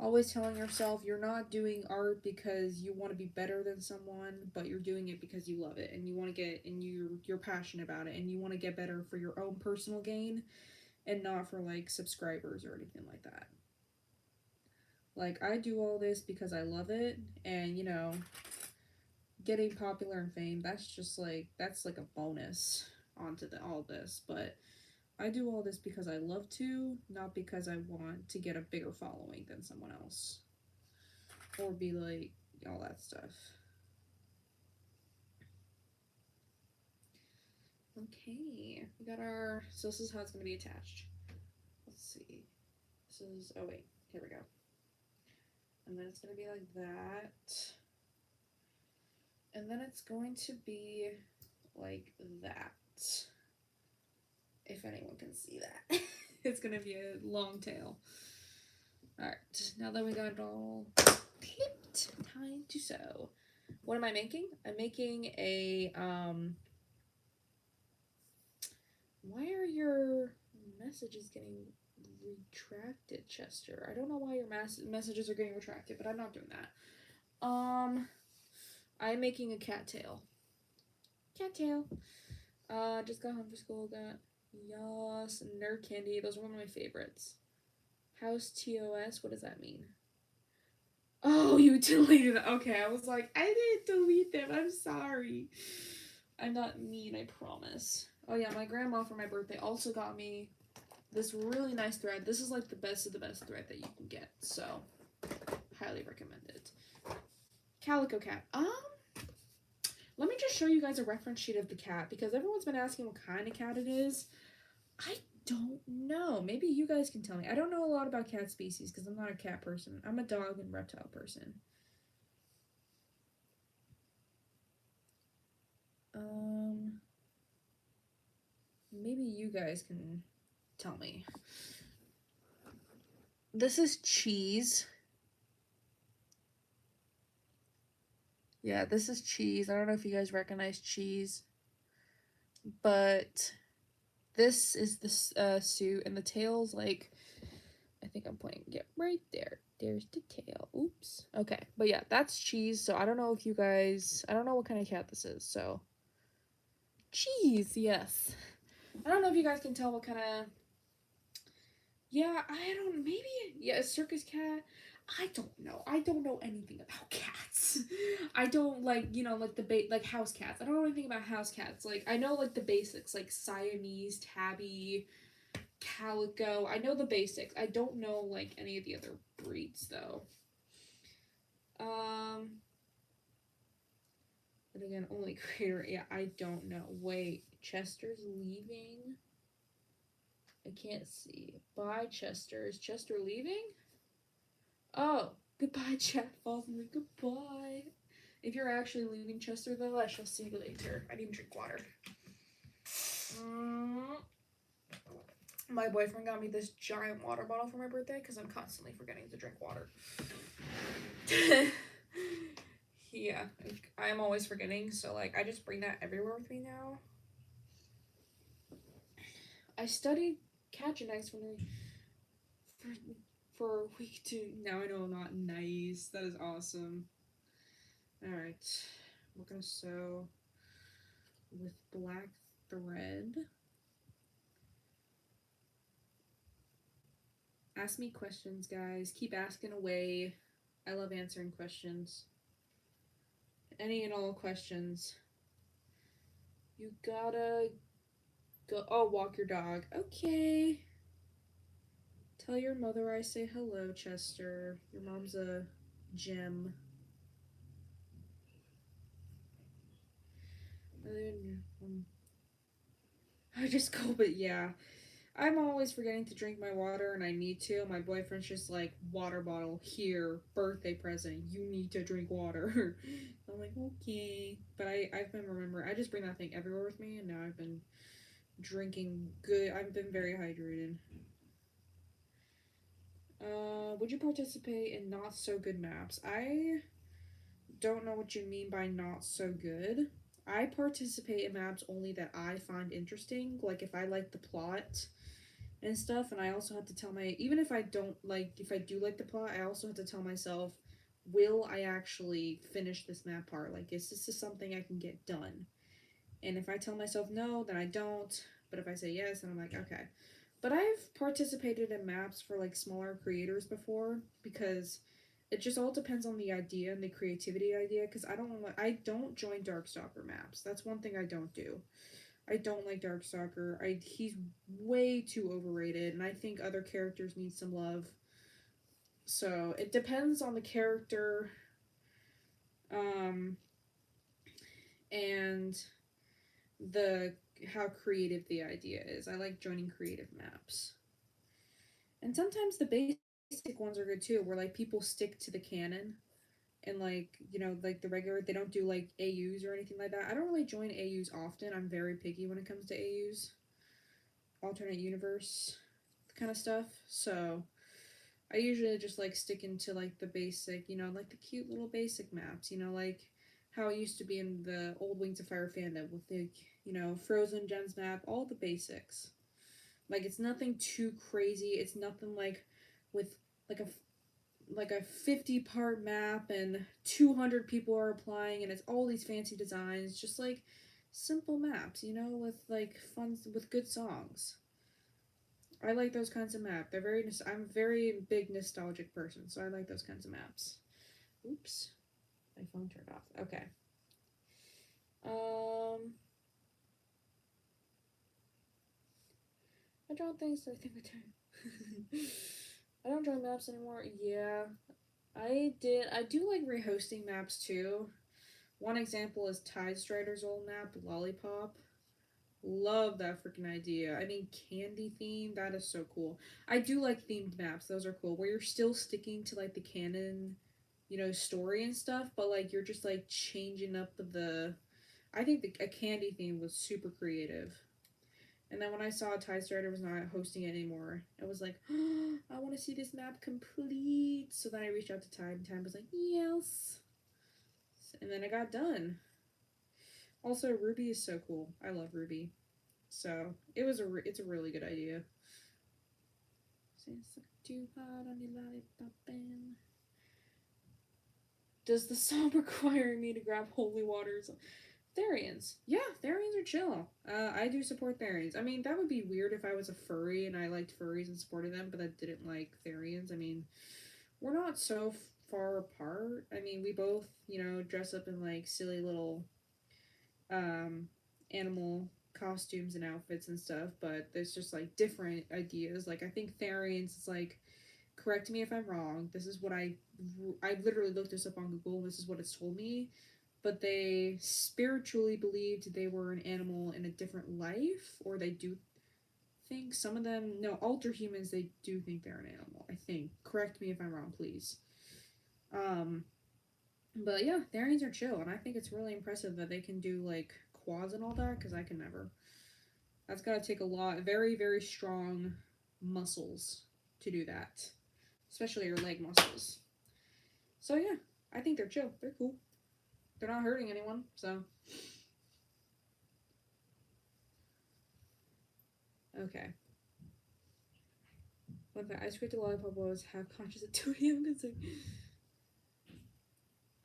Always telling yourself you're not doing art because you want to be better than someone, but you're doing it because you love it and you want to get and you're passionate about it and you want to get better for your own personal gain and not for like subscribers or anything like that. Like I do all this because I love it, and you know, getting popular and fame, that's like a bonus onto all this, but I do all this because I love to, not because I want to get a bigger following than someone else. Or be like, all that stuff. Okay, we got our, so this is how it's going to be attached. Let's see. This is, oh wait, here we go. And then it's going to be like that. And then it's going to be like that. If anyone can see that. It's going to be a long tail. Alright, now that we got it all clipped, time to sew. What am I making? I'm making a, why are your messages getting retracted, Chester? I don't know why your messages are getting retracted, but I'm not doing that. I'm making a cattail. Cattail. Just got home from school, got Yas, Nerd Candy. Those are one of my favorites. House TOS, what does that mean? Oh, you deleted it. Okay, I was like, I didn't delete them. I'm sorry. I'm not mean, I promise. Oh yeah, my grandma for my birthday also got me this really nice thread. This is like the best of the best thread that you can get, so highly recommend it. Calico cat. Let me just show you guys a reference sheet of the cat because everyone's been asking what kind of cat it is. I don't know. Maybe you guys can tell me. I don't know a lot about cat species because I'm not a cat person. I'm a dog and reptile person. Maybe you guys can tell me. This is Cheese. Yeah, this is Cheese. I don't know if you guys recognize Cheese. But this is the suit, and the tail's like, I think I'm pointing, yeah, right there. There's the tail. Oops. Okay, but yeah, that's Cheese. So I don't know if you guys, I don't know what kind of cat this is, so. Cheese, yes. I don't know if you guys can tell what kind of, yeah, I don't, maybe, yeah, a circus cat. I don't know. I don't know anything about cats. I don't like, you know, like like house cats. I don't know anything about house cats. Like I know like the basics, like Siamese, tabby, calico. I know the basics. I don't know like any of the other breeds though. But again, only creator. Yeah, I don't know. Wait, Chester's leaving. I can't see. Bye, Chester. Is Chester leaving? Oh, goodbye, chat. Falls me. Goodbye. If you're actually leaving Chester, though, I shall see you later. I need to drink water. My boyfriend got me this giant water bottle for my birthday because I'm constantly forgetting to drink water. Yeah, I'm always forgetting, so like I just bring that everywhere with me now. I studied cat genetics for a week too. Now I know I'm not nice. That is awesome. Alright, we're gonna sew with black thread. Ask me questions, guys. Keep asking away. I love answering questions. Any and all questions. You gotta go. Oh, walk your dog. Okay. Tell your mother I say hello, Chester. Your mom's a gem. I just go, but yeah. I'm always forgetting to drink my water and I need to. My boyfriend's just like, water bottle, here, birthday present, you need to drink water. I'm like, okay. But I've been remembering, I just bring that thing everywhere with me and now I've been drinking good. I've been very hydrated. Would you participate in not so good maps? I don't know what you mean by not so good. I participate in maps only that I find interesting. Like if I like the plot and stuff. And I also have to tell even if I don't like, if I do like the plot, I also have to tell myself, will I actually finish this map part? Like, is this something I can get done? And if I tell myself no, then I don't. But if I say yes, then I'm like, okay. But I've participated in maps for like smaller creators before, because it just all depends on the idea and the creativity idea. Because I don't join Darkstalker maps. That's one thing I don't do. I don't like Darkstalker. He's way too overrated, and I think other characters need some love. So it depends on the character, um, and the how creative the idea is. I like joining creative maps. And sometimes the basic ones are good too, where like people stick to the canon and like, like the regular, they don't do like AUs or anything like that. I don't really join AUs often. I'm very picky when it comes to AUs, alternate universe kind of stuff. So I usually just like sticking to like the basic, like the cute little basic maps, like how it used to be in the old Wings of Fire fandom with the, Frozen Gems map, all the basics. Like it's nothing too crazy. It's nothing like with like a 50-part map and 200 people are applying and it's all these fancy designs. Just like simple maps, with like fun, with good songs. I like those kinds of maps. I'm a very big nostalgic person, so I like those kinds of maps. Oops, my phone turned off. Okay. I draw things. I think I turn. I don't draw maps anymore. Yeah, I did. I do like rehosting maps too. One example is Tide Strider's old map, Lollipop. Love that freaking idea. I mean, candy theme, that is so cool. I do like themed maps, those are cool. Where you're still sticking to like the canon, story and stuff, but like you're just like changing up the. I think a candy theme was super creative. And then when I saw Tide Strider was not hosting it anymore, I was like, oh, I want to see this map complete. So then I reached out to Tide, and Tide was like, yes. And then it got done. Also, Ruby is so cool. I love Ruby. So it's a really good idea. Too hot on your lollipop. Does the song require me to grab holy waters? Therians. Yeah, Therians are chill. I do support Therians. I mean, that would be weird if I was a furry and I liked furries and supported them, but I didn't like Therians. I mean, we're not so far apart. I mean, we both, dress up in like silly little um animal costumes and outfits and stuff, but there's just like different ideas. Like I think Therians is like, correct me if I'm wrong. This is what I literally looked this up on Google. This is what it's told me. But they spiritually believed they were an animal in a different life, or they do think some of them. No, alter humans. They do think they're an animal. I think. Correct me if I'm wrong, please. Um, but yeah, Therians are chill, and I think it's really impressive that they can do like quads and all that, because I can never. That's gotta take a lot, very, very strong muscles to do that, especially your leg muscles. So yeah, I think they're chill. They're cool. They're not hurting anyone, so. Okay. Fun fact, I scraped a lollipop while I was half conscious at 2 a.m. because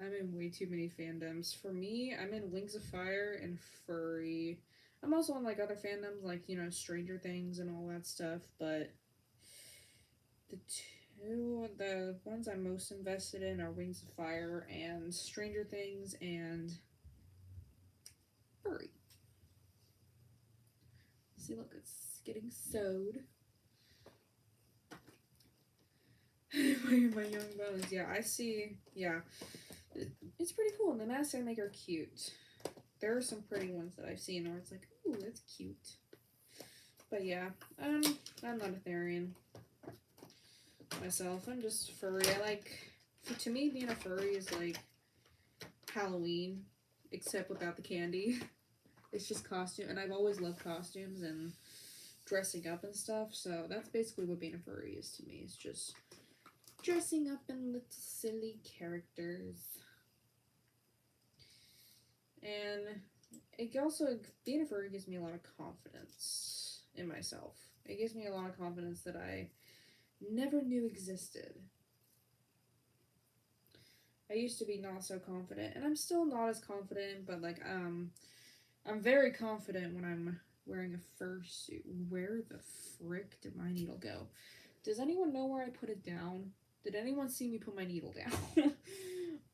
I'm in way too many fandoms. For me, I'm in Wings of Fire and Furry. I'm also in like other fandoms like, Stranger Things and all that stuff, but the ones I'm most invested in are Wings of Fire and Stranger Things and Furry. See, look, it's getting sewed. my young bones. Yeah, I see. Yeah, it's pretty cool. And the masks I make are cute. There are some pretty ones that I've seen where it's like, ooh, that's cute. But yeah, I'm not a Therian myself. I'm just furry. To me, being a furry is like Halloween, except without the candy. It's just costume, and I've always loved costumes and dressing up and stuff. So that's basically what being a furry is to me. It's just dressing up in little silly characters. And it also, being a furry gives me a lot of confidence in myself. It gives me a lot of confidence that I never knew existed. I used to be not so confident, and I'm still not as confident, but like I'm very confident when I'm wearing a fursuit. Where the frick did my needle go? Does anyone know where I put it down? Did anyone see me put my needle down?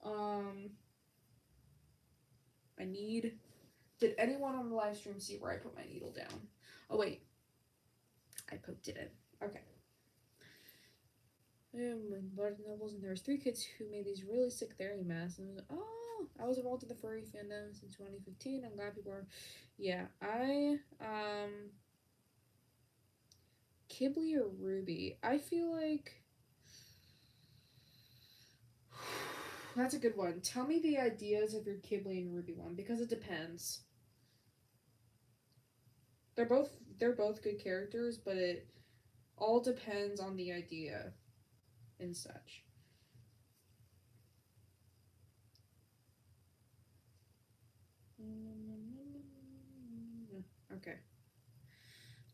um I need Did anyone on the live stream see where I put my needle down? Oh wait. I poked it in. Okay. Barnes and Nobles, and there's 3 kids who made these really sick therapy masks. And I was involved in the furry fandom since 2015. I'm glad people are. Yeah, Kibble or Ruby. I feel like that's a good one. Tell me the ideas of your Kibble and Ruby one because it depends. They're both good characters, but it all depends on the idea and such. Okay.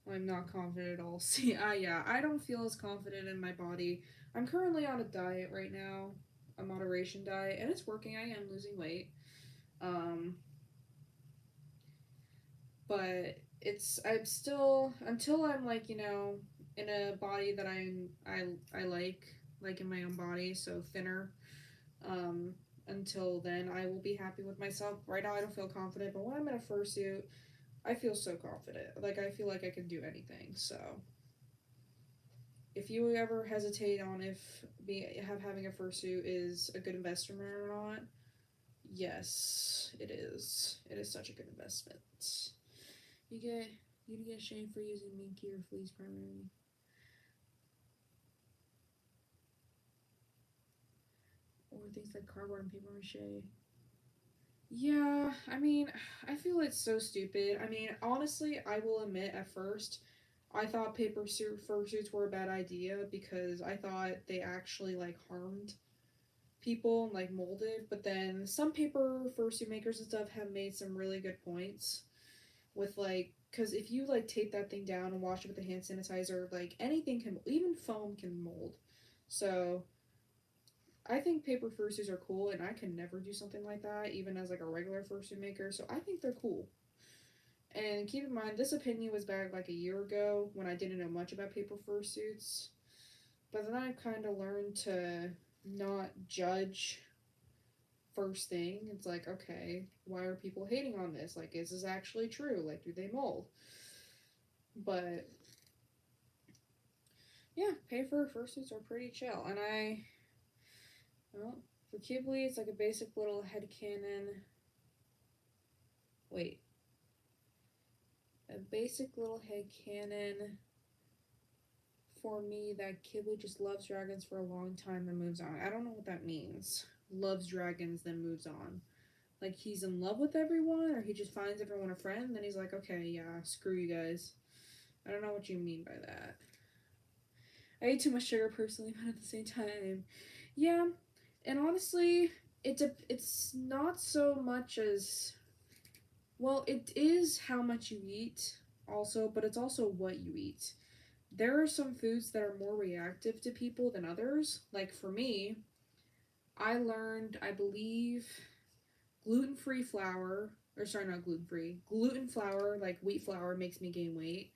I'm not confident at all. See, yeah, I don't feel as confident in my body. I'm currently on a diet right now, a moderation diet, and it's working. I am losing weight. Um, but I'm still until I'm like, in a body that I like in my own body, so thinner. Um, until then, I will be happy with myself. Right now, I don't feel confident, but when I'm in a fursuit, I feel so confident. Like I feel like I can do anything. So if you ever hesitate on if having a fursuit is a good investment or not, yes, it is. It is such a good investment. You get shamed for using minky or fleece primarily. Or things like cardboard and paper mache. Yeah, I mean, I feel it's so stupid. I mean, honestly, I will admit at first, I thought fursuits were a bad idea because I thought they actually like harmed people and like molded. But then some paper fursuit makers and stuff have made some really good points with like, because if you like tape that thing down and wash it with a hand sanitizer, like anything can, even foam can mold. So I think paper fursuits are cool, and I can never do something like that, even as like a regular fursuit maker. So I think they're cool. And keep in mind, this opinion was back like a year ago when I didn't know much about paper fursuits. But then I kind of learned to not judge first thing. It's like, okay, why are people hating on this? Like, is this actually true? Like, do they mold? But yeah, paper fursuits are pretty chill, and well, for Kibble, it's like a basic little head cannon. Wait, a basic little head cannon for me that Kibble just loves dragons for a long time then moves on. I don't know what that means. Loves dragons then moves on. Like he's in love with everyone, or he just finds everyone a friend, then he's like, okay, yeah, screw you guys. I don't know what you mean by that. I ate too much sugar personally, but at the same time, yeah. And honestly, it's not so much as well. It is how much you eat, also, but it's also what you eat. There are some foods that are more reactive to people than others. Like for me, I learned, I believe, gluten-free flour, or sorry, not gluten-free, gluten flour, like wheat flour, makes me gain weight.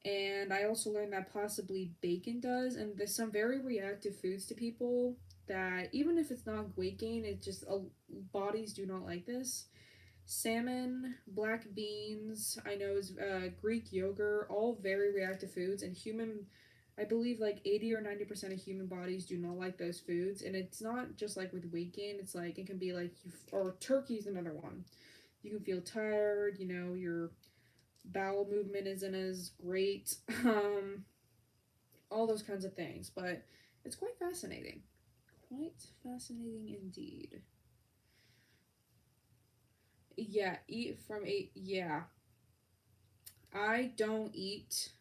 And I also learned that possibly bacon does, and there's some very reactive foods to people that even if it's not weight gain, it just bodies do not like this. Salmon, black beans, I know is Greek yogurt, all very reactive foods, and I believe like 80 or 90% of human bodies do not like those foods, and it's not just like with weight gain. It's like it can be like or turkey's another one. You can feel tired, your bowel movement isn't as great, all those kinds of things. But it's quite fascinating. Quite fascinating indeed. Yeah, eat from eight. Yeah, I don't eat.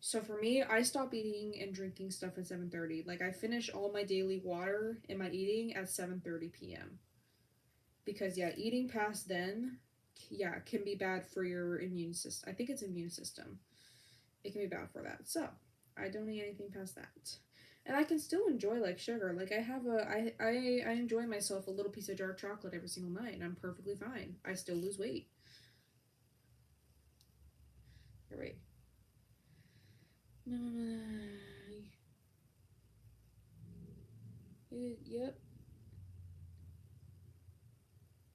So for me, I stop eating and drinking stuff at 7:30. Like I finish all my daily water and my eating at 7:30 p.m. Because yeah, eating past then, yeah, can be bad for your immune system. I think it's immune system. it can be bad for that. So I don't eat anything past that. And I can still enjoy like sugar. Like I enjoy myself a little piece of dark chocolate every single night and I'm perfectly fine. I still lose weight. Here, wait. Yep.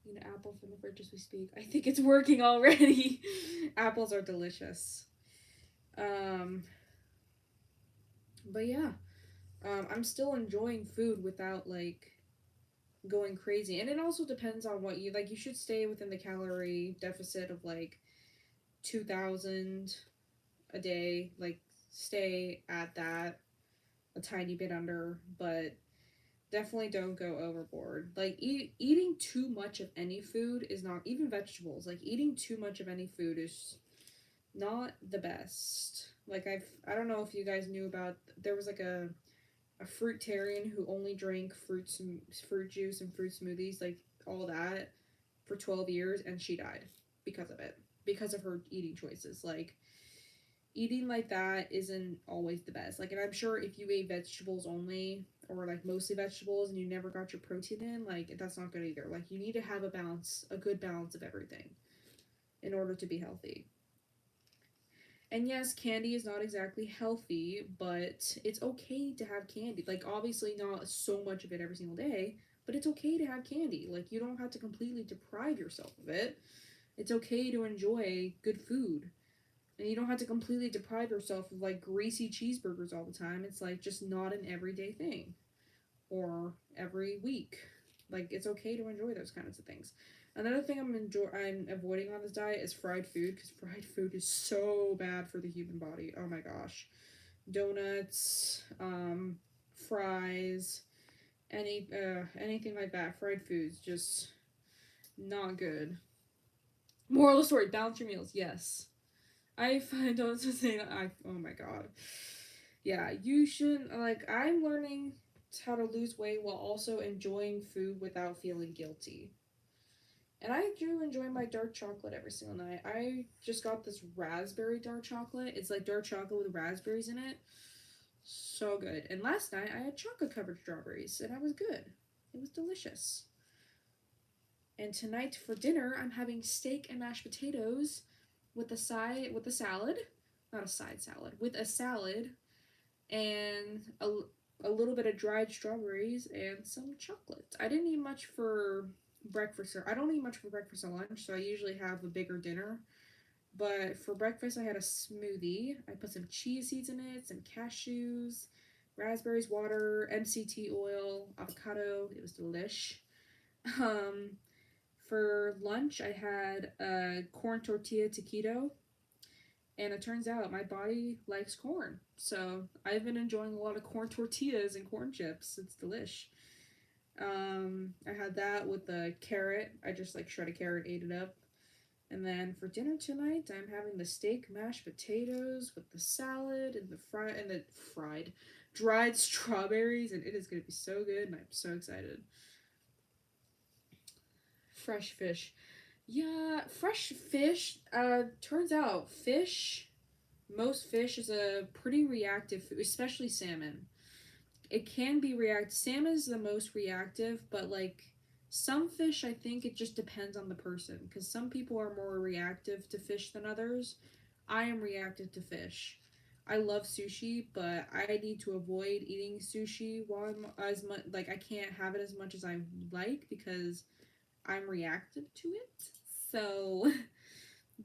Eat an apple from the fridge as we speak. I think it's working already. Apples are delicious. Um, but yeah, I'm still enjoying food without like going crazy. And it also depends on what you like. You should stay within the calorie deficit of like 2,000 a day. Like stay at that a tiny bit under, but definitely don't go overboard. Like eating too much of any food is not even vegetables. Like eating too much of any food is not the best. Like I don't know if you guys knew about there was like a fruitarian who only drank fruits and fruit juice and fruit smoothies, like all that for 12 years and she died because of it. Because of her eating choices. Like eating like that isn't always the best. Like and I'm sure if you ate vegetables only or like mostly vegetables and you never got your protein in, like that's not good either. Like you need to have a balance, a good balance of everything in order to be healthy. And yes, candy is not exactly healthy, but it's okay to have candy. Like, obviously, not so much of it every single day, but it's okay to have candy. Like, you don't have to completely deprive yourself of it. It's okay to enjoy good food. And you don't have to completely deprive yourself of, like, greasy cheeseburgers all the time. It's, like, just not an everyday thing or every week. Like it's okay to enjoy those kinds of things. Another thing I'm avoiding on this diet is fried food because fried food is so bad for the human body. Oh my gosh, donuts, fries, anything like that. Fried foods just not good. Moral of the story: balance your meals. Yes, I find donuts a thing. Oh my god. Yeah, you shouldn't like. I'm learning how to lose weight while also enjoying food without feeling guilty. And I do enjoy my dark chocolate every single night. I just got this raspberry dark chocolate. It's like dark chocolate with raspberries in it. So good. And last night I had chocolate covered strawberries and I was good. It was delicious. And tonight for dinner I'm having steak and mashed potatoes with a salad, not a side salad, with a salad and a little bit of dried strawberries and some chocolate. I didn't eat much for breakfast, or I don't eat much for breakfast or lunch, so I usually have a bigger dinner. But for breakfast, I had a smoothie. I put some chia seeds in it, some cashews, raspberries, water, MCT oil, avocado. It was delish. Um, for lunch, I had a corn tortilla taquito, and it turns out my body likes corn. So I've been enjoying a lot of corn tortillas and corn chips. It's delish. I had that with the carrot. I just like shred a carrot, ate it up. And then for dinner tonight, I'm having the steak mashed potatoes with the salad and the fried dried strawberries, and it is going to be so good, and I'm so excited. Fresh fish. Yeah, fresh fish. Turns out most fish is a pretty reactive food, especially salmon. It can be react. Salmon is the most reactive, but like some fish, I think it just depends on the person because some people are more reactive to fish than others. I am reactive to fish. I love sushi, but I need to avoid eating sushi while I'm as much like I can't have it as much as I like because I'm reactive to it. So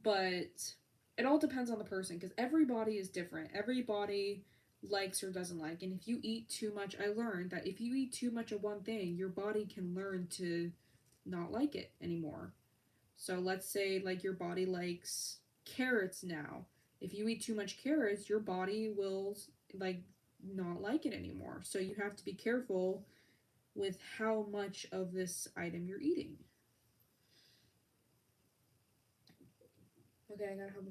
but it all depends on the person because everybody is different. Everybody likes or doesn't like. And if you eat too much, I learned that if you eat too much of one thing, your body can learn to not like it anymore. So let's say like your body likes carrots now. If you eat too much carrots, your body will like not like it anymore. So you have to be careful with how much of this item you're eating. Okay, I gotta have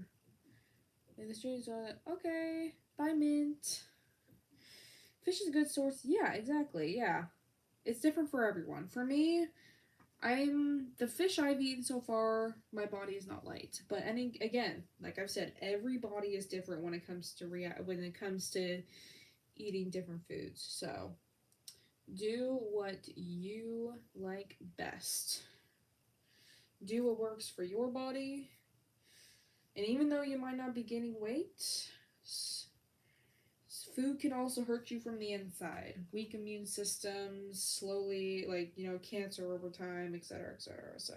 the streets are okay. Bye, mint. Fish is a good source. Yeah, exactly. Yeah, it's different for everyone. For me, The fish I've eaten so far, my body is not light. But again, like I've said, every body is different when it comes to eating different foods. So do what you like best. Do what works for your body. And even though you might not be gaining weight, food can also hurt you from the inside. Weak immune systems, slowly, like, cancer over time, etc., etc. So,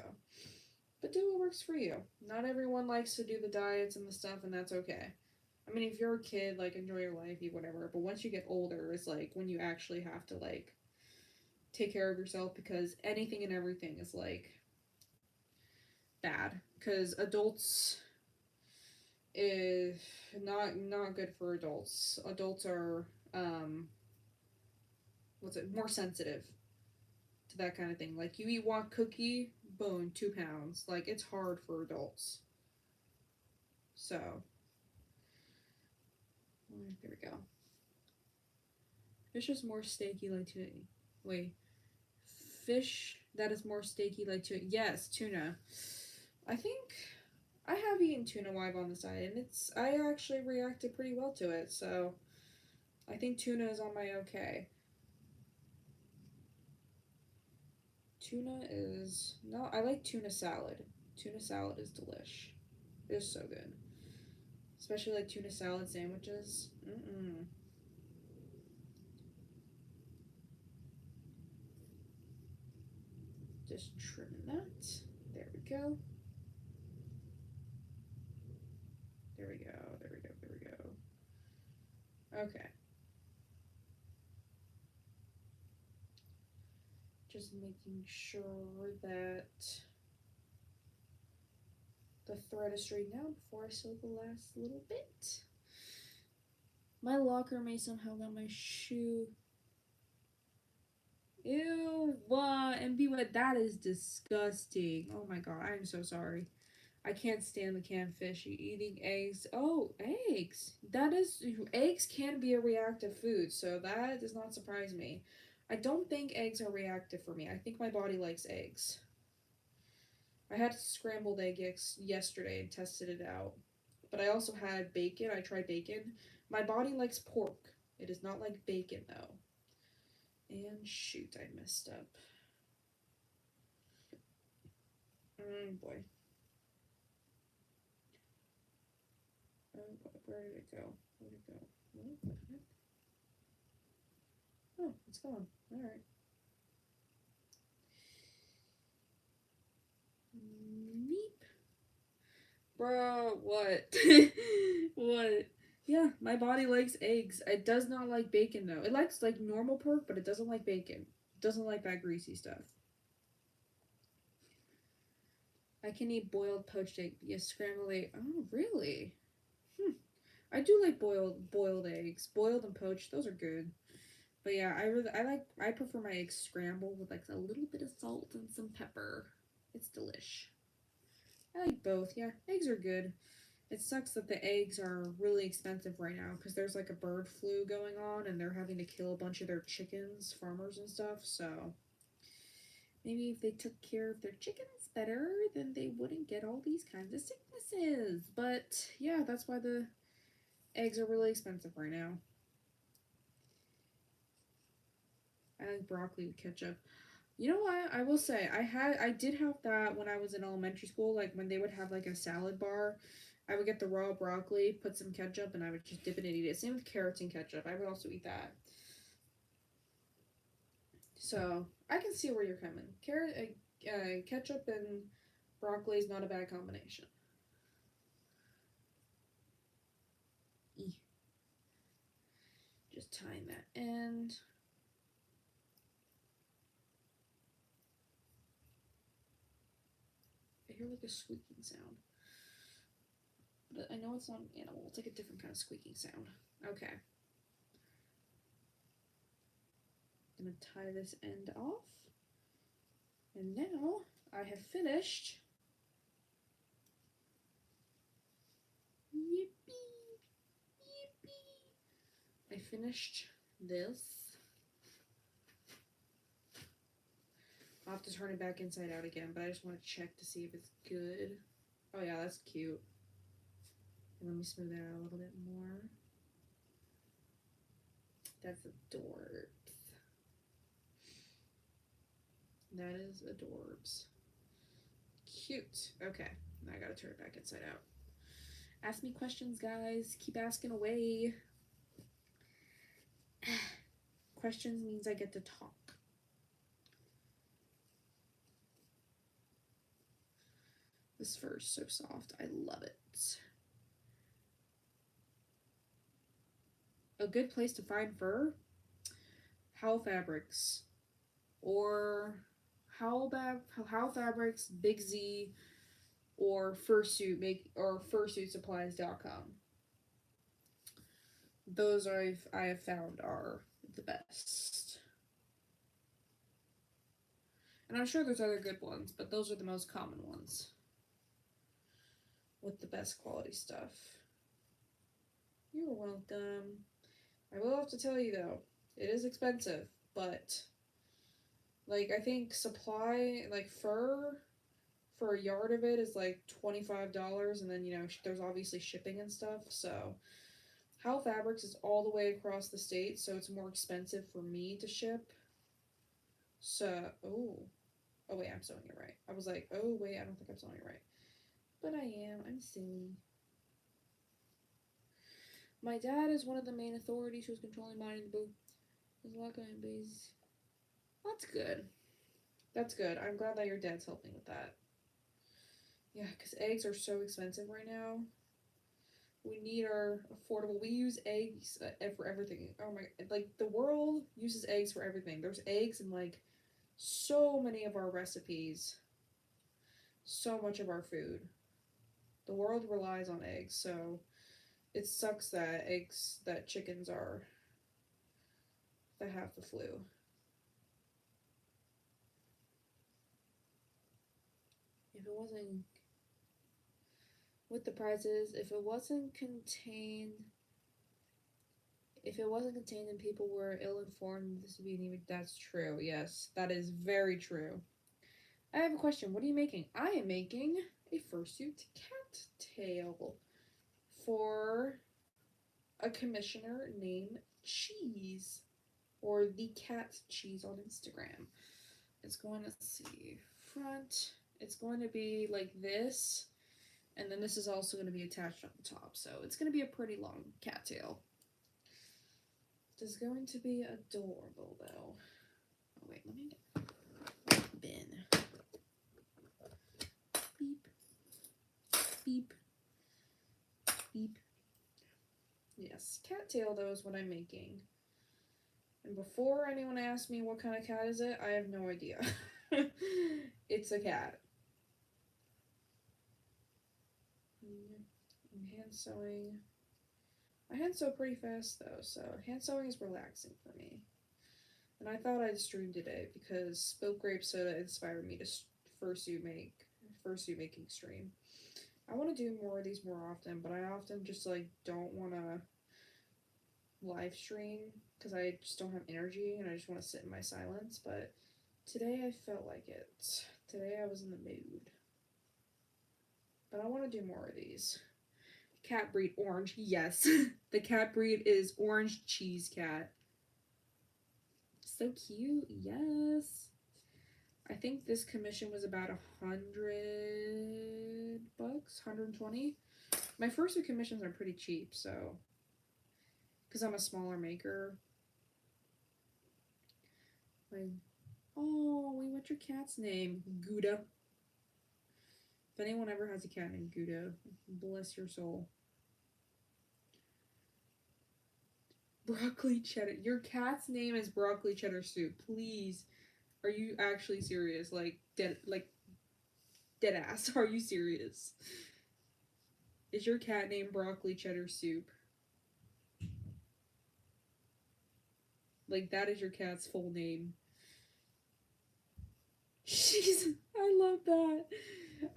but do what works for you. Not everyone likes to do the diets and the stuff, and that's okay. I mean, if you're a kid, like, enjoy your life, eat whatever. But once you get older, it's like when you actually have to, like, take care of yourself, because anything and everything is, like, bad. Because adults is not good for adults. Adults are more sensitive to that kind of thing. Like, you eat one cookie, boom, 2 pounds. Like, it's hard for adults. So there we go. Fish is more steaky like tuna. Wait, fish that is more steaky like tuna. Yes, tuna. I think I have eaten tuna live on the side, and I actually reacted pretty well to it. So I think tuna is on my okay. Tuna is no. I like tuna salad. Tuna salad is delish. It is so good, especially like tuna salad sandwiches. Just trimming that. There we go. There we go. There we go. There we go. Okay. Just making sure that the thread is straightened out before I sew the last little bit. My locker may somehow got my shoe. Ew, what? And be what? That is disgusting. Oh my god, I'm so sorry. I can't stand the canned fish. Eating eggs. Oh, eggs. Eggs can be a reactive food, so that does not surprise me. I don't think eggs are reactive for me. I think my body likes eggs. I had scrambled egg yesterday and tested it out. But I also had bacon. I tried bacon. My body likes pork. It does not like bacon, though. And shoot, I messed up. Boy. Oh, where did it go? Where did it go? What the heck? Oh, it's gone. Alright. Meep. Bro, what? What? Yeah, my body likes eggs. It does not like bacon, though. It likes, like, normal pork, but it doesn't like bacon. It doesn't like that greasy stuff. I can eat boiled poached egg. Yes, scrambled egg. Oh, really? I do like boiled eggs. Boiled and poached, those are good. But yeah, I prefer my eggs scrambled with like a little bit of salt and some pepper. It's delish. I like both. Yeah, eggs are good. It sucks that the eggs are really expensive right now because there's like a bird flu going on and they're having to kill a bunch of their chickens, farmers and stuff. So maybe if they took care of their chickens better, then they wouldn't get all these kinds of sicknesses. But yeah, that's why the eggs are really expensive right now. I like broccoli with ketchup. You know what? I will say I did have that when I was in elementary school. Like when they would have like a salad bar, I would get the raw broccoli, put some ketchup, and I would just dip it and eat it. Same with carrots and ketchup. I would also eat that. So I can see where you're coming. Ketchup and broccoli is not a bad combination. Just tying that end. I hear like a squeaking sound. But I know it's not an animal. It's like a different kind of squeaking sound. Okay. I'm going to tie this end off. And now I have finished. Yippee! Yippee! I finished this. I'll have have to turn it back inside out again, but I just want to check to see if it's good. Oh yeah, that's cute. And let me smooth it out a little bit more. That's adorbs. That is adorbs. Cute. Okay, now I gotta turn it back inside out. Ask me questions, guys. Keep asking away. Questions means I get to talk. This fur is so soft. I love it. A good place to find fur? Howl Fabrics. Or Howl Fabrics, Big Z, or Fursuit or fursuitsupplies.com. Those I have found are the best. And I'm sure there's other good ones, but those are the most common ones with the best quality stuff. You're welcome. I will have to tell you though, it is expensive, but like I think supply, like fur for a yard of it is like $25, and then, you know, there's obviously shipping and stuff. So Howl Fabrics is all the way across the state, so it's more expensive for me to ship. So, oh wait, I'm sewing it right. I was like, oh wait, I don't think I'm sewing it right. But I am. I'm silly. My dad is one of the main authorities who's controlling mine in the booth. There's a lot going on. That's good. That's good. I'm glad that your dad's helping with that. Yeah, because eggs are so expensive right now. We need our affordable. We use eggs for everything. Oh my, like the world uses eggs for everything. There's eggs in like so many of our recipes. So much of our food. The world relies on eggs, so it sucks that chickens are, that have the flu. If it wasn't, with the prices, if it wasn't contained and people were ill-informed, this would be an even, that's true, yes, that is very true. I have a question, what are you making? I am making a fursuit cat tail for a commissioner named Cheese, or the cat Cheese on Instagram. It's going to see front, it's going to be like this, and then this is also going to be attached on the top, so it's going to be a pretty long cattail. It's going to be adorable though. Oh wait, let me get bin. Beep. Beep. Beep. Yes, cattail though is what I'm making. And before anyone asks me what kind of cat is it, I have no idea. It's a cat. I'm hand sewing. I hand sew pretty fast though, so hand sewing is relaxing for me. And I thought I'd stream today because Spilt Grape Soda inspired me to fursuit making stream. I want to do more of these more often, but I often just like don't want to live stream because I just don't have energy and I just want to sit in my silence. But today I felt like it. Today I was in the mood. But I want to do more of these. Cat breed orange, yes. The cat breed is orange cheese cat. So cute, yes. I think this commission was about $100, 120. My first two commissions are pretty cheap, so because I'm a smaller maker. Oh, wait, what's your cat's name? Gouda. If anyone ever has a cat named Gouda, bless your soul. Broccoli cheddar. Your cat's name is broccoli cheddar soup. Please. Are you actually serious? Like dead ass. Are you serious? Is your cat named broccoli cheddar soup? Like that is your cat's full name. Jeez, I love that.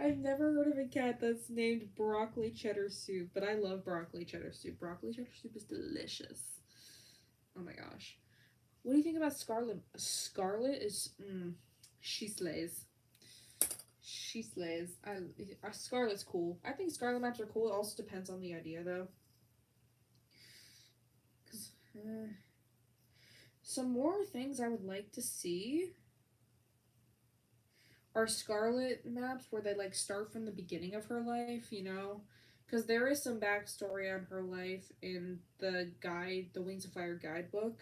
I've never heard of a cat that's named broccoli cheddar soup, but I love broccoli cheddar soup. Broccoli cheddar soup is delicious. Oh my gosh. What do you think about Scarlet? Scarlet is, She slays. She slays. Scarlet's cool. I think Scarlet maps are cool. It also depends on the idea, though. Cause some more things I would like to see are Scarlet maps where they like start from the beginning of her life, you know, because there is some backstory on her life in the guide, the Wings of Fire guidebook.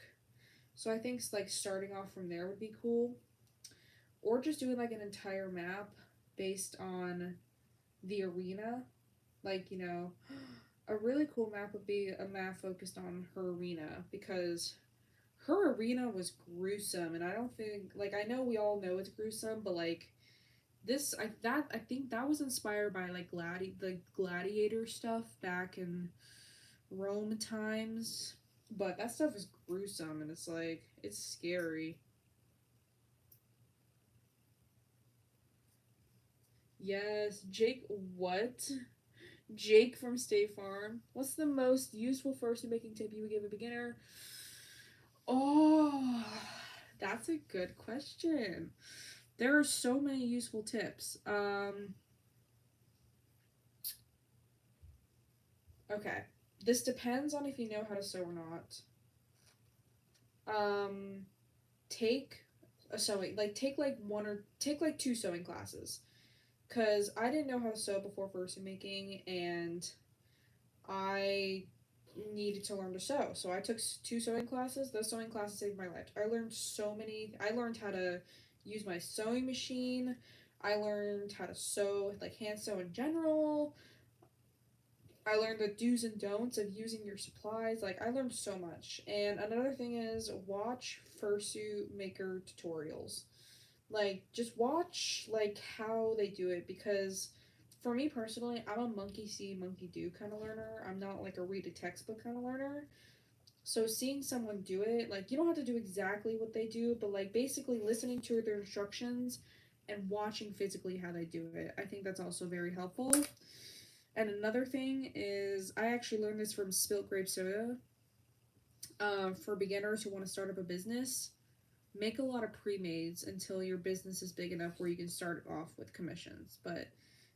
So I think like starting off from there would be cool, or just doing like an entire map based on the arena. Like, you know, a really cool map would be a map focused on her arena because her arena was gruesome, and I don't think like I know we all know it's gruesome, but like I think that was inspired by like the gladiator stuff back in Rome times, but that stuff is gruesome and it's like it's scary. Yes, Jake. What? Jake from State Farm. What's the most useful first making tip you would give a beginner? Oh, that's a good question. There are so many useful tips. Okay. This depends on if you know how to sew or not. Um, take a sewing take like take like two sewing classes. Cause I didn't know how to sew before fursuit making, and I needed to learn to sew. So I took two sewing classes. Those sewing classes saved my life. I learned how to use my sewing machine. I learned how to sew, like hand sew in general. I learned the do's and don'ts of using your supplies. Like I learned so much. And another thing is watch fursuit maker tutorials. Like just watch like how they do it, because for me personally, I'm a monkey see, monkey do kind of learner. I'm not like a read a textbook kind of learner. So seeing someone do it, like you don't have to do exactly what they do, but like basically listening to their instructions and watching physically how they do it. I think that's also very helpful. And another thing is I actually learned this from Spilt Grape Soda. For beginners who want to start up a business, make a lot of pre-mades until your business is big enough where you can start off with commissions, but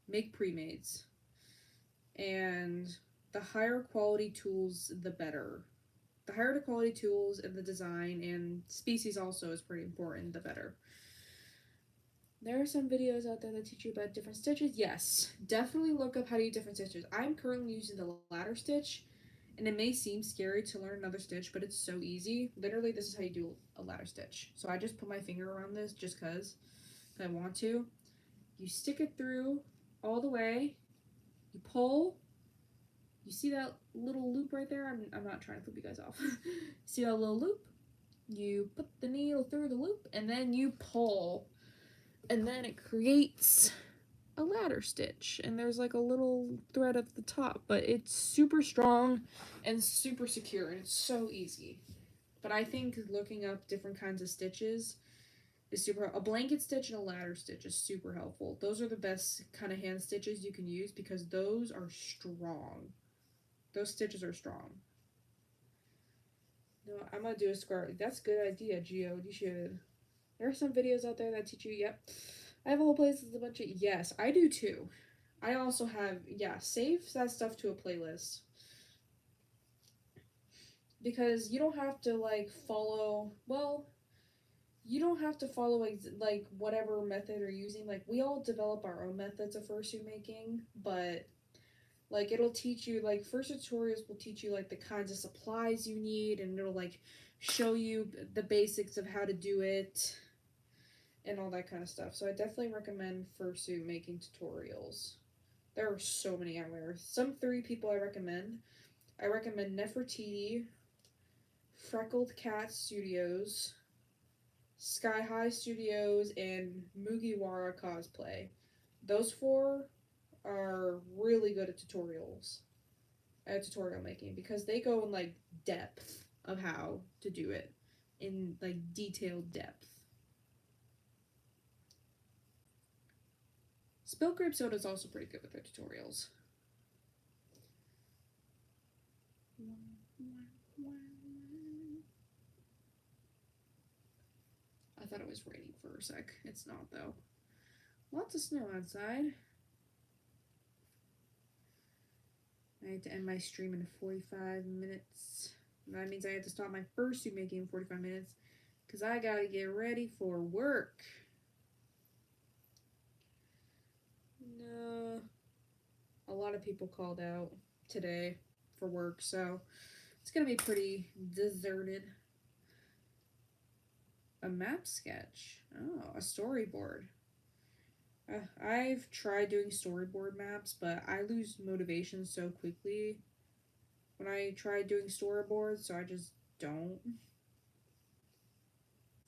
make pre-mades. And the higher quality tools, the better. The higher the quality tools and the design and species also is pretty important, the better. There are some videos out there that teach you about different stitches. Yes, definitely look up how to use different stitches. I'm currently using the ladder stitch, and it may seem scary to learn another stitch, but it's so easy. Literally, this is how you do a ladder stitch. So I just put my finger around this just because I want to. You stick it through all the way. You pull. You see that little loop right there? I'm not trying to flip you guys off. See that little loop? You put the needle through the loop, and then you pull. And then it creates a ladder stitch, and there's like a little thread at the top, but it's super strong and super secure, and it's so easy. But I think looking up different kinds of stitches is super. A blanket stitch and a ladder stitch is super helpful. Those are the best kind of hand stitches you can use because those are strong. Those stitches are strong. No, I'm gonna do a scarlet. That's a good idea, Geo. You should. There are some videos out there that teach you. Yep, I have a whole playlist with a bunch of. Yes, I do too. I also have. Yeah, save that stuff to a playlist because you don't have to like follow. Well, you don't have to follow like whatever method you're using. Like we all develop our own methods of fursuit making, but like it'll teach you like first tutorials will teach you like the kinds of supplies you need, and it'll like show you the basics of how to do it and all that kind of stuff. So I definitely recommend fursuit making tutorials. There are so many out there. Some three people I recommend. I recommend Nefertiti, Freckled Cat Studios, Sky High Studios, and Mugiwara Cosplay. Those four are really good at tutorial making, because they go in like depth of how to do it in like detailed depth. Spilt Grape Soda is also pretty good with their tutorials. thought it was raining for a sec. It's not, though. Lots of snow outside. I had to end my stream in 45 minutes. That means I had to stop my fursuit making in 45 minutes because I gotta get ready for work. No. A lot of people called out today for work, so it's gonna be pretty deserted. A map sketch. Oh, a storyboard. I've tried doing storyboard maps, but I lose motivation so quickly when I try doing storyboards, so I just don't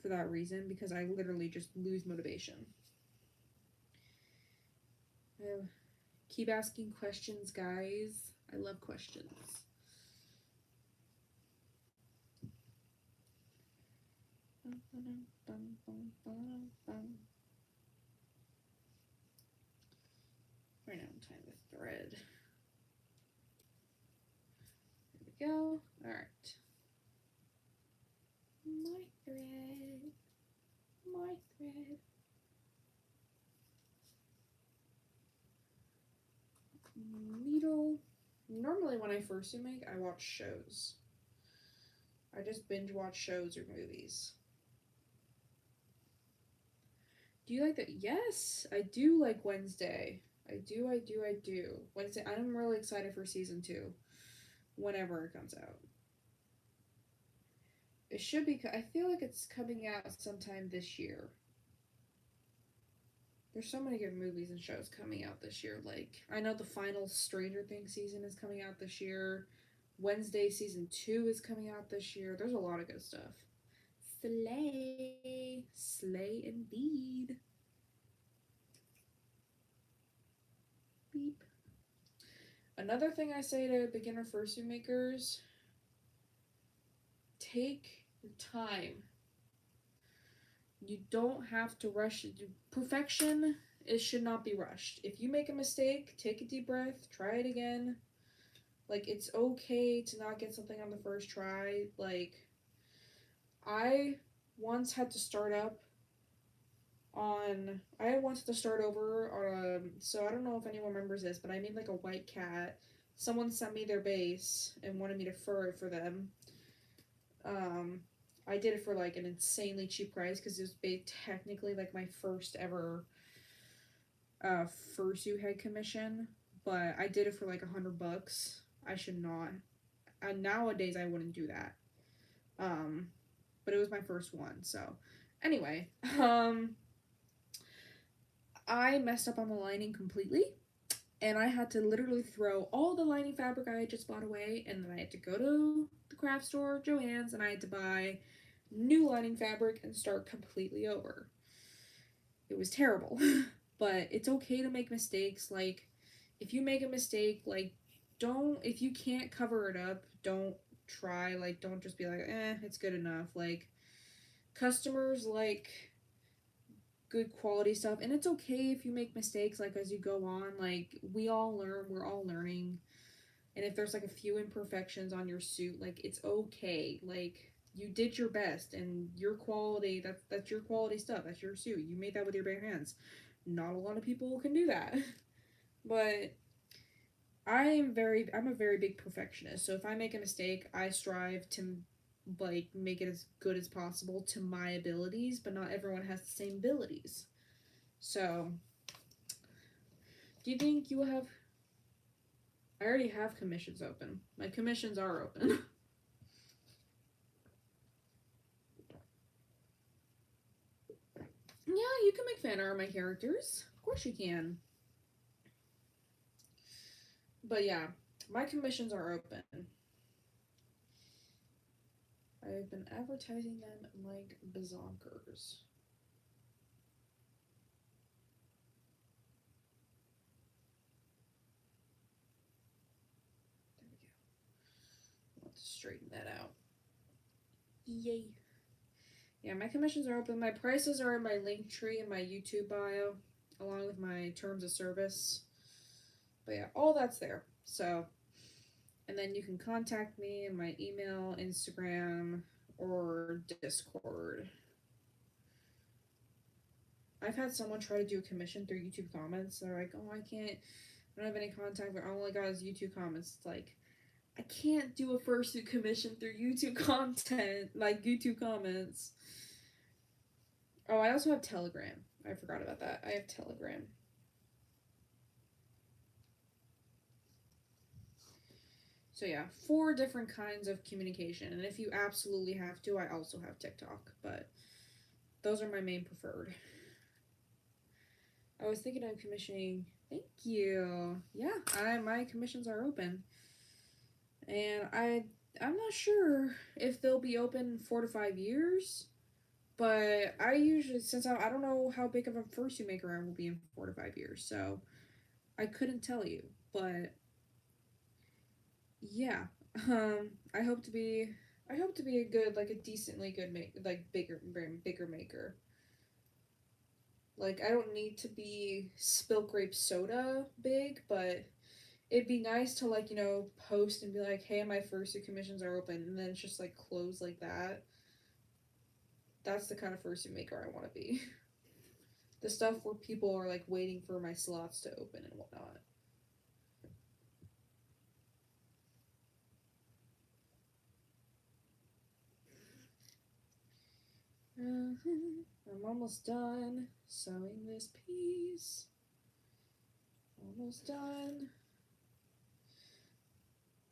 for that reason, because I literally just lose motivation. Keep asking questions, guys. I love questions. Right now I'm tying the thread. There we go. Alright. My thread. My thread. Needle. Normally when I first make, I watch shows. I just binge watch shows or movies. Do you like that? Yes, I do like Wednesday. I do. Wednesday, I'm really excited for season 2. Whenever it comes out. It should be, I feel like it's coming out sometime this year. There's so many good movies and shows coming out this year. Like, I know the final Stranger Things season is coming out this year. Wednesday season 2 is coming out this year. There's a lot of good stuff. Slay. Slay indeed. Beep. Another thing I say to beginner fursuit makers, take your time. You don't have to rush it. Perfection, it should not be rushed. If you make a mistake, take a deep breath, try it again. Like, it's okay to not get something on the first try. Like, I once had to start over on so I don't know if anyone remembers this, but I made like a white cat. Someone sent me their base and wanted me to fur it for them. I did it for like an insanely cheap price because it was technically like my first ever fursuit head commission, but I did it for like $100. I should not. And nowadays I wouldn't do that. But it was my first one, so anyway, I messed up on the lining completely, and I had to literally throw all the lining fabric I had just bought away, and then I had to go to the craft store, Joann's, and I had to buy new lining fabric and start completely over. It was terrible. But it's okay to make mistakes. Like, if you make a mistake, like, if you can't cover it up, don't try. Like, don't just be like, it's good enough. Like, customers like good quality stuff, and it's okay if you make mistakes, like, as you go on. Like, we all learn, we're all learning, and if there's like a few imperfections on your suit, like, it's okay. Like, you did your best, and your quality, that's your quality stuff, that's your suit, you made that with your bare hands. Not a lot of people can do that. But I'm a very big perfectionist, so if I make a mistake, I strive to like make it as good as possible to my abilities, but not everyone has the same abilities. So do you think you will have I already have commissions open. My commissions are open. Yeah, you can make fan art of my characters. Of course you can. But yeah, my commissions are open. I've been advertising them like bazonkers. There we go. Let's straighten that out. Yay. Yeah, my commissions are open. My prices are in my link tree in my YouTube bio, along with my terms of service. But yeah, all that's there. So, and then you can contact me in my email, Instagram, or Discord. I've had someone try to do a commission through YouTube comments. They're like, oh, I can't, I don't have any contact, but I only got his YouTube comments. It's like, I can't do a fursuit commission through YouTube content, like YouTube comments. Oh, I also have Telegram. I forgot about that. I have Telegram. So yeah, 4 different kinds of communication. And if you absolutely have to, I also have TikTok, but those are my main preferred. I was thinking of commissioning. Thank you. Yeah, my commissions are open. And I'm not sure if they'll be open 4 to 5 years, but I usually, since I don't know how big of a fursuit maker I will be in 4 to 5 years, so I couldn't tell you. But yeah, I hope to be a good, like a decently good bigger maker. Like I don't need to be Spill Grape Soda big, but it'd be nice to like, post and be like, hey, my fursuit commissions are open, and then it's just like close like that. That's the kind of fursuit maker I want to be. The stuff where people are like waiting for my slots to open and whatnot. I'm almost done sewing this piece. Almost done.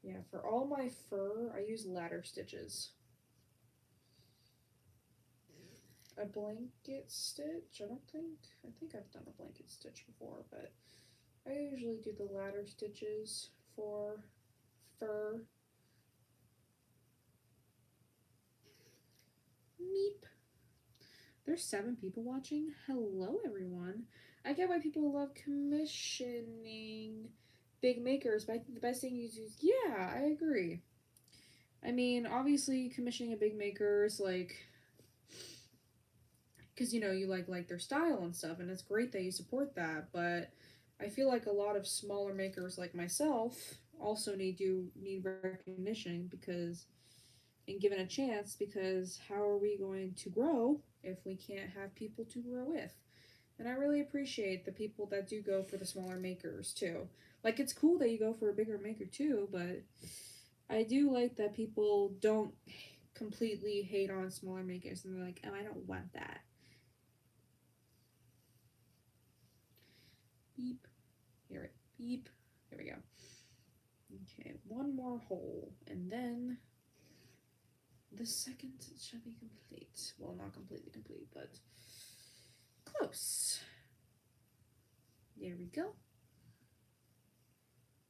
Yeah, for all my fur, I use ladder stitches. A blanket stitch? I think I've done a blanket stitch before, but I usually do the ladder stitches for fur. Meep. There's 7 people watching. Hello, everyone. I get why people love commissioning big makers, but I think the best thing is, yeah, I agree. I mean, obviously, commissioning a big maker is like, because you like their style and stuff, and it's great that you support that. But I feel like a lot of smaller makers like myself also need recognition because and given a chance, because how are we going to grow if we can't have people to grow with? And I really appreciate the people that do go for the smaller makers too. Like it's cool that you go for a bigger maker too, but I do like that people don't completely hate on smaller makers and they're like, oh, I don't want that. Beep. Here it. Beep. Here we go. Okay, one more hole, and then the second shall be complete. Well, not completely complete, but close. There we go.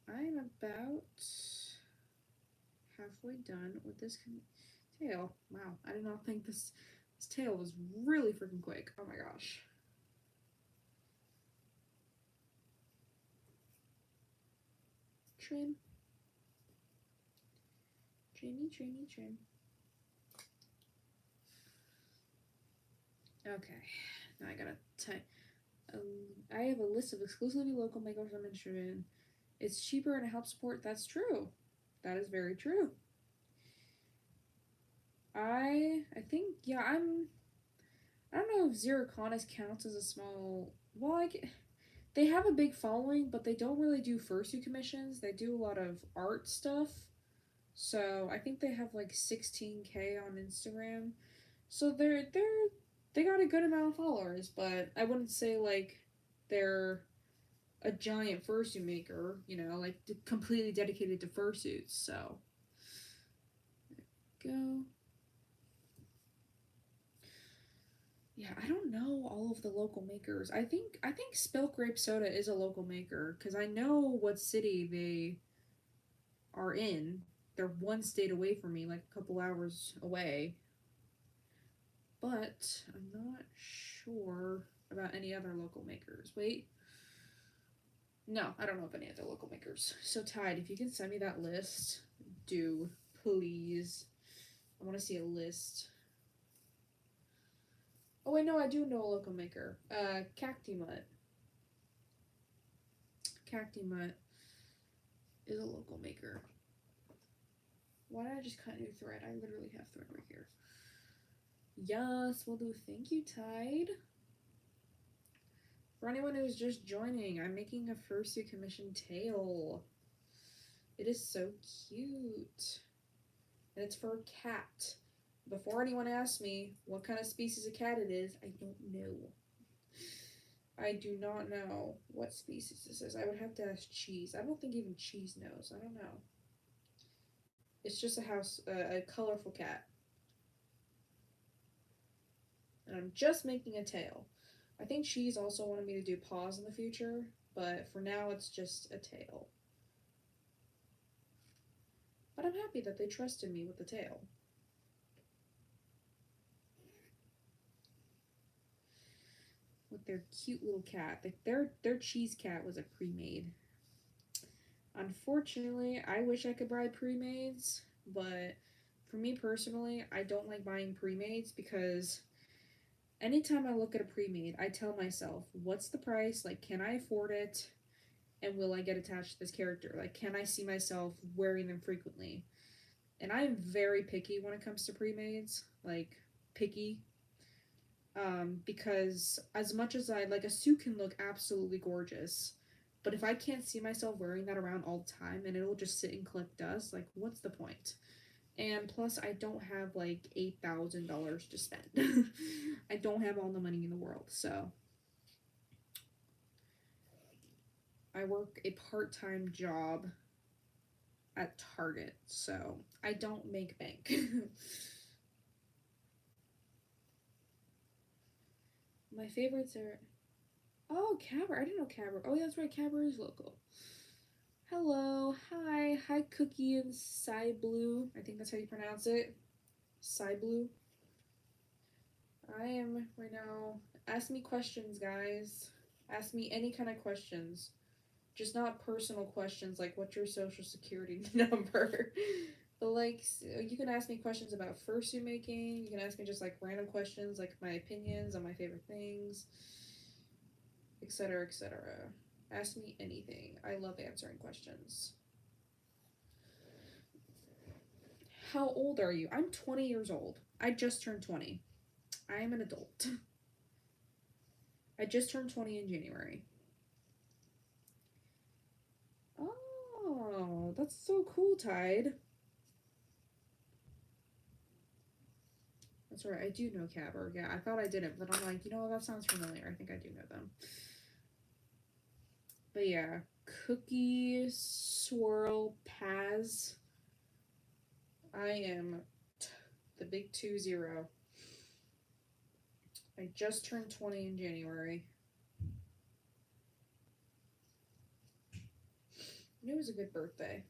I'm about halfway done with this tail. Wow, I did not think this tail was really freaking quick. Oh my gosh. Trim. Trimmy, trimmy, trim. Okay, now I gotta type. I have a list of exclusively local makers I'm interested in. It's cheaper and it helps support. That's true. That is very true. I think yeah I don't know if Zirconis counts as a small. Well, they have a big following, but they don't really do fursuit commissions. They do a lot of art stuff. So I think they have like 16K on Instagram. So they got a good amount of followers, but I wouldn't say like they're a giant fursuit maker, like completely dedicated to fursuits. So go. Yeah, I don't know all of the local makers. I think Spill Grape Soda is a local maker because I know what city they are in. They're one state away from me, like a couple hours away. But I'm not sure about any other local makers. Wait. No, I don't know of any other local makers. So Tide, if you can send me that list, do please. I want to see a list. Oh wait, no, I do know a local maker. Cacti Mutt. Cacti Mutt is a local maker. Why did I just cut a new thread? I literally have thread right here. Yes, will do. Thank you, Tide. For anyone who's just joining, I'm making a fursuit commission tail. It is so cute. And it's for a cat. Before anyone asks me what kind of species of cat it is, I don't know. I do not know what species this is. I would have to ask Cheese. I don't think even Cheese knows. I don't know. It's just a colorful cat. And I'm just making a tail. I think Cheese also wanted me to do paws in the future, but for now it's just a tail. But I'm happy that they trusted me with the tail. With their cute little cat. Like their Cheese cat was a pre-made. Unfortunately, I wish I could buy pre-mades, but for me personally, I don't like buying pre-mades because anytime I look at a pre-made, I tell myself, what's the price? Like, can I afford it? And will I get attached to this character? Like, can I see myself wearing them frequently? And I am very picky when it comes to pre-mades. Like, picky. Because as much as I like, a suit can look absolutely gorgeous, but if I can't see myself wearing that around all the time and it'll just sit and collect dust, like, what's the point? And plus, I don't have like $8,000 to spend. I don't have all the money in the world, so I work a part-time job at Target, so I don't make bank. My favorites are Caber. I didn't know Caber. Oh yeah, that's right. Caber is local. Hello, hi, Cookie and Psy Blue. I think that's how you pronounce it. Psy Blue. I am right now. Ask me questions, guys. Ask me any kind of questions. Just not personal questions like what's your social security number. But like you can ask me questions about fursuit making. You can ask me just like random questions like my opinions on my favorite things, etc., etc. Ask me anything. I love answering questions. How old are you? I'm 20 years old. I just turned 20. I am an adult. I just turned 20 in January. Oh, that's so cool, Tide. That's right, I do know Caber. Yeah, I thought I didn't, but I'm like, you know what, that sounds familiar. I think I do know them. But yeah, Cookie Swirl Paz. I am the big 2-0. I just turned 20 in January. It was a good birthday.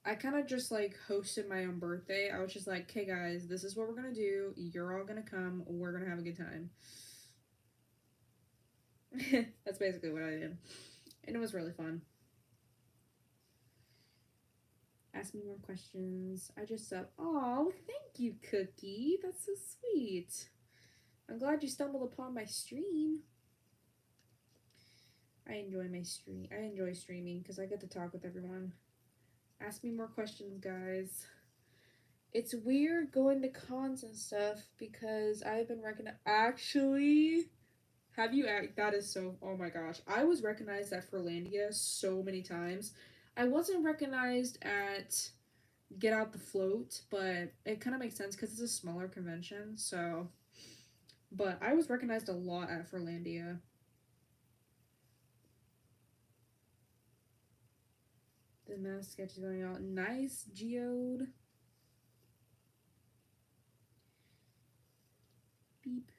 I kind of just like hosted my own birthday. I was just like, hey guys, this is what we're gonna do. You're all gonna come. We're gonna have a good time. That's basically what I did. And it was really fun. Ask me more questions. I just said, oh, thank you, Cookie. That's so sweet. I'm glad you stumbled upon my stream. I enjoy my stream. I enjoy streaming because I get to talk with everyone. Ask me more questions, guys. It's weird going to cons and stuff because I've been recognized. Actually, have you? That is so. Oh my gosh, I was recognized at Furlandia so many times. I wasn't recognized at Get Out the Float, but it kind of makes sense because it's a smaller convention. So, but I was recognized a lot at Furlandia. The mask sketch is going out. Nice, Geode. Beep.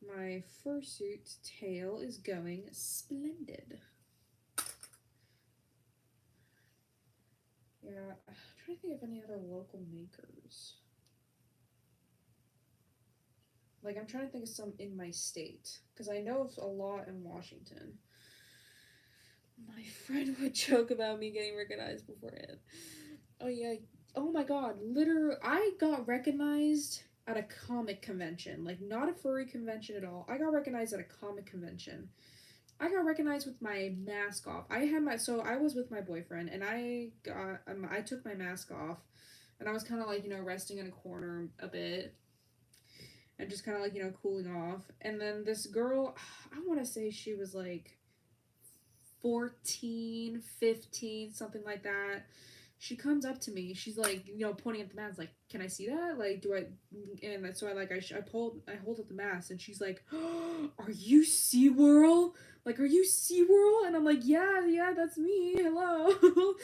My fursuit tail is going splendid. Yeah, I'm trying to think of any other local makers. Like, I'm trying to think of some in my state, because I know of a lot in Washington. My friend would joke about me getting recognized beforehand. Oh, yeah. Oh my god, literally, I got recognized at a comic convention. Like, not a furry convention at all. I got recognized at a comic convention. I got recognized with my mask off. I was with my boyfriend, and I took my mask off, and I was kind of like, resting in a corner a bit. and just kind of like, you know, cooling off. And then this girl, I want to say she was like 14, 15, something like that. She comes up to me. She's like, you know, pointing at the mask, like, "Can I see that? Like, do I?" And so I hold up the mask, and she's like, oh, "Are you SeaWorld? Like, are you SeaWorld?" And I'm like, "Yeah, yeah, that's me. Hello."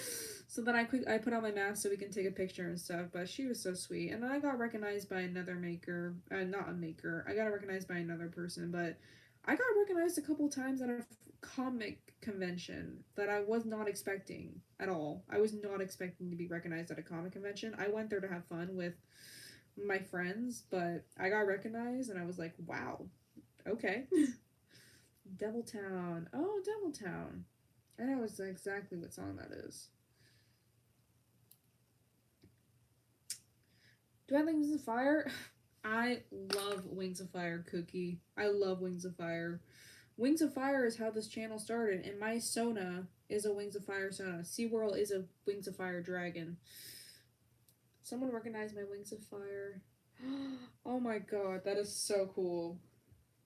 So then I put on my mask so we can take a picture and stuff. But she was so sweet, and then I got recognized by another maker, not a maker. I got recognized by another person, but I got recognized a couple times at a comic convention that I was not expecting at all. I was not expecting to be recognized at a comic convention. I went there to have fun with my friends, but I got recognized and I was like, wow, okay. Deviltown. Oh, Deviltown. I know exactly what song that is. Do I like Wings of Fire? I love Wings of Fire, Cookie. I love Wings of Fire. Wings of Fire is how this channel started, and my Sona is a Wings of Fire Sona. SeaWorld is a Wings of Fire dragon. Someone recognized my Wings of Fire. Oh my god, that is so cool.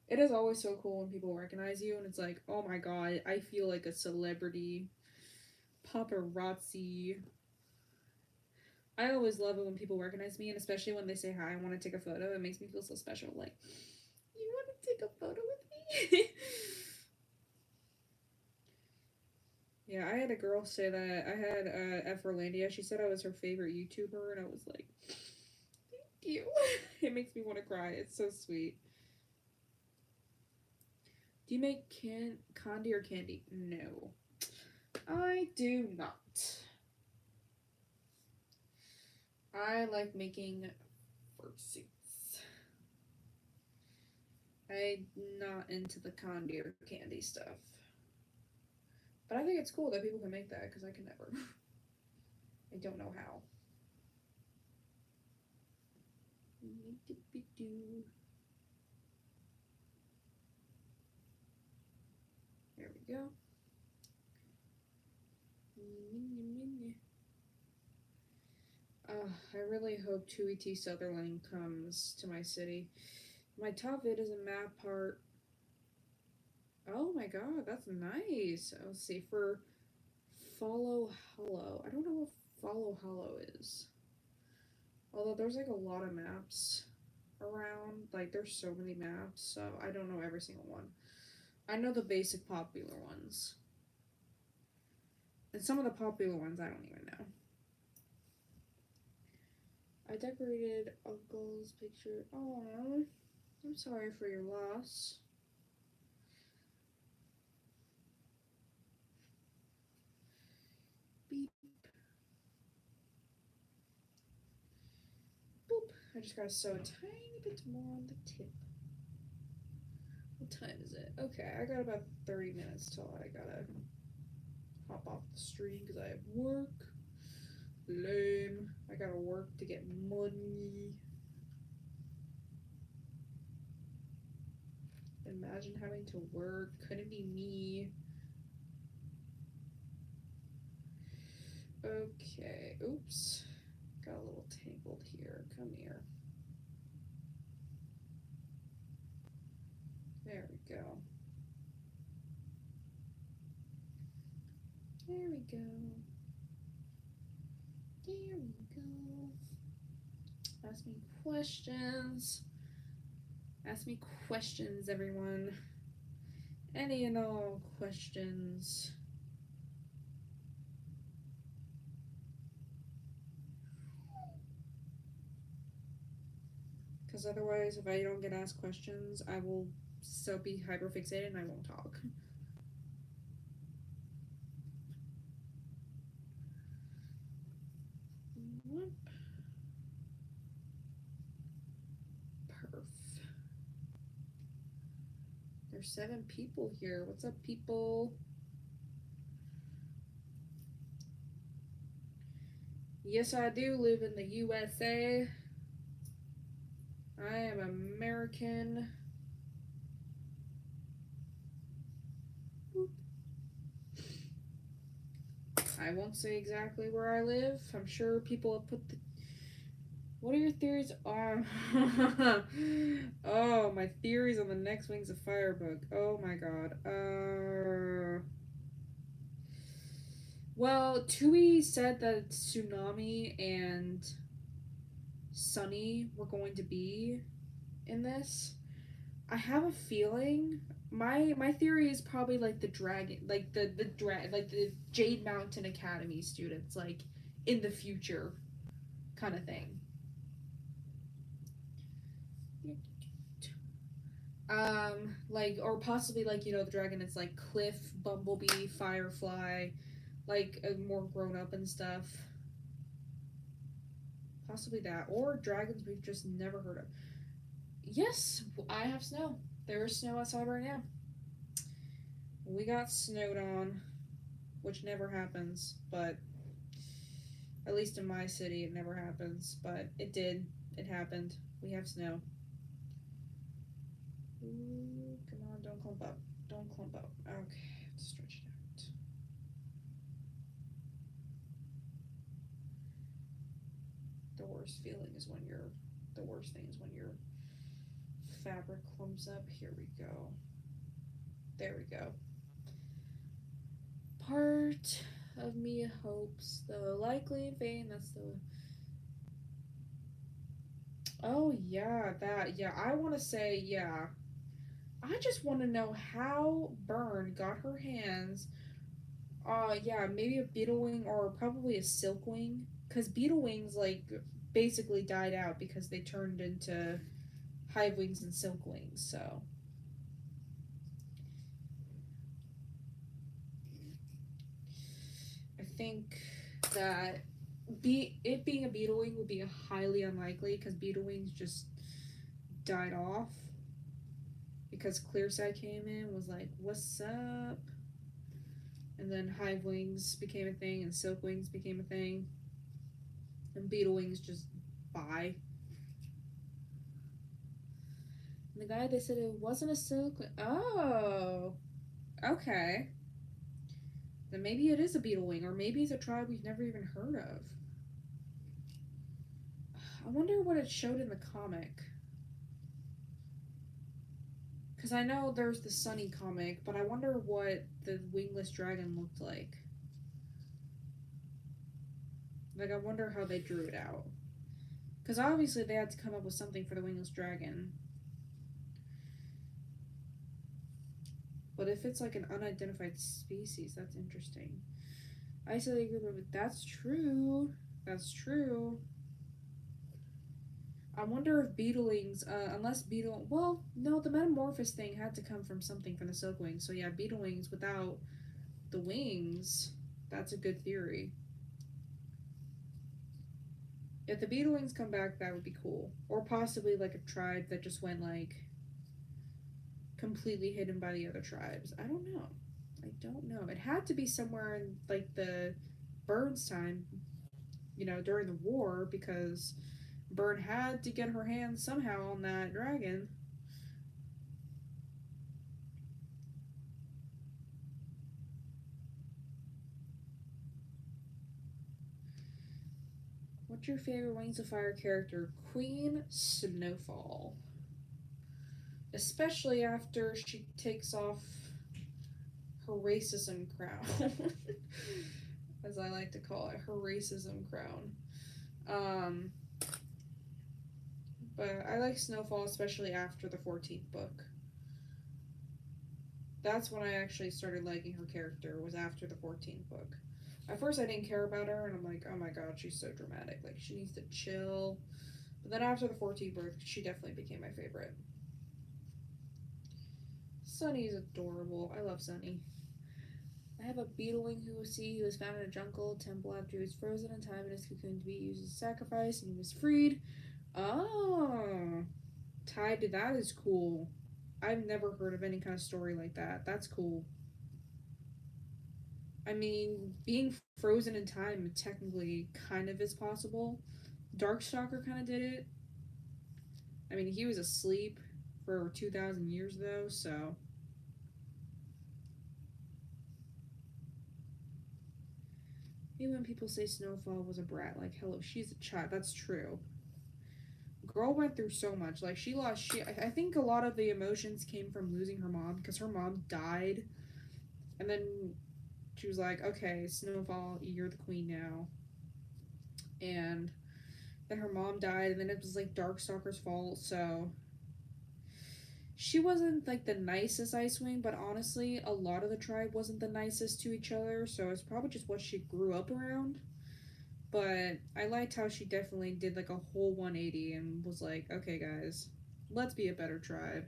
It is always so cool when people recognize you, and it's like, oh my god, I feel like a celebrity. Paparazzi. I always love it when people recognize me, and especially when they say hi, I want to take a photo. It makes me feel so special. Like, you want to take a photo with me? Yeah, I had a girl say that. I had Efferlandia. She said I was her favorite YouTuber, and I was like, thank you. It makes me want to cry. It's so sweet. Do you make candy or candy? No, I do not. I like making fursuits. I'm not into the candy or candy stuff. But I think it's cool that people can make that because I can never. I don't know how. There we go. I really hope 2ET Sutherland comes to my city. My top vid is a map part. Oh my god, that's nice. Let's see, for Follow Hollow. I don't know what Follow Hollow is. Although there's like a lot of maps around. Like there's so many maps, so I don't know every single one. I know the basic popular ones. And some of the popular ones I don't even know. I decorated Uncle's picture. Oh, I'm sorry for your loss. Beep. Boop. I just gotta sew a tiny bit more on the tip. What time is it? Okay, I got about 30 minutes till I gotta hop off the stream because I have work. Lame. I gotta work to get money. Imagine having to work. Couldn't be me. Okay. Oops. Got a little tangled here. Come here. There we go. There we go. There we go. Ask me questions. Ask me questions, everyone. Any and all questions. Because otherwise, if I don't get asked questions, I will so be hyperfixated and I won't talk. What? Perf. There's 7 people here. What's up, people? Yes, I do live in the USA. I am American. I won't say exactly where I live. I'm sure people have put What are your theories on? Oh, my theories on the Next Wings of Fire book. Oh my god. Well, Tui said that Tsunami and Sunny were going to be in this. I have a feeling my theory is probably like the dragon, like like the Jade Mountain Academy students, like in the future, kind of thing. Like, or possibly like, the dragon is like Cliff, Bumblebee, Firefly, like more grown up and stuff. Possibly that, or dragons we've just never heard of. Yes, I have snow. There is snow outside right now. We got snowed on, which never happens, but at least in my city it never happens. But it did. It happened. We have snow. Ooh, come on, don't clump up. Don't clump up. Okay, let's stretch it out. The worst feeling is when you're. The worst thing is when your fabric clumps up. Here we go. There we go. Part of me hopes, though likely in vain. That's the. Oh yeah, that yeah. I want to say yeah. I just want to know how Byrne got her hands. Yeah, maybe a beetle wing or probably a silk wing, because beetle wings like basically died out because they turned into hive wings and silk wings. So I think that it being a beetle wing would be highly unlikely because beetle wings just died off because Clearside came in was like, "What's up?" And then hive wings became a thing and silk wings became a thing, and beetle wings just bye. And the guy, they said it wasn't a silk. Oh, okay. Then maybe it is a beetle wing, or maybe it's a tribe we've never even heard of. I wonder what it showed in the comic. Because I know there's the Sunny comic, but I wonder what the wingless dragon looked like. Like, I wonder how they drew it out. Because obviously they had to come up with something for the wingless dragon. But if it's like an unidentified species, that's interesting. Isolated group of. That's true. That's true. I wonder if beetlings, unless beetle. Well, no, the metamorphosis thing had to come from something from the silk wings. So yeah, beetle wings without the wings. That's a good theory. If the beetle wings come back, that would be cool. Or possibly like a tribe that just went like completely hidden by the other tribes. I don't know. I don't know. It had to be somewhere in like the Burns time, during the war, because Byrne had to get her hands somehow on that dragon. What's your favorite Wings of Fire character? Queen Snowfall. Especially after she takes off her racism crown. As I like to call it, her racism crown. Um, but I like Snowfall, especially after the 14th book. That's when I actually started liking her character, was after the 14th book. At first I didn't care about her, and I'm like, oh my god, she's so dramatic. Like, she needs to chill. But then after the 14th book, she definitely became my favorite. Sunny is adorable. I love Sunny. I have a beetling who was found in a jungle temple after he was frozen in time in his cocoon to be used as a sacrifice, and he was freed. Oh, tied to that is cool. I've never heard of any kind of story like that. That's cool. I mean, being frozen in time technically kind of is possible. Darkstalker kind of did it. I mean, he was asleep for 2,000 years though, so. Maybe when people say Snowfall was a brat, like, hello, she's a child. That's true. girl went through so much. Like I think a lot of the emotions came from losing her mom because her mom died, and then she was like, "Okay, Snowfall, you're the queen now." And then her mom died, and then it was like Darkstalker's fault. So she wasn't like the nicest Icewing, but honestly, a lot of the tribe wasn't the nicest to each other. So it's probably just what she grew up around. But I liked how she definitely did like a whole 180 and was like, okay, guys, let's be a better tribe.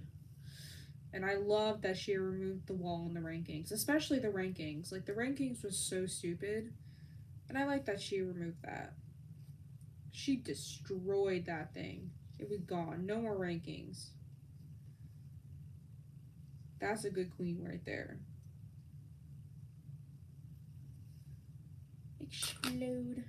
And I love that she removed the wall in the rankings, especially the rankings. Like, the rankings was so stupid. And I like that she removed that. She destroyed that thing. It was gone. No more rankings. That's a good queen right there. Explode.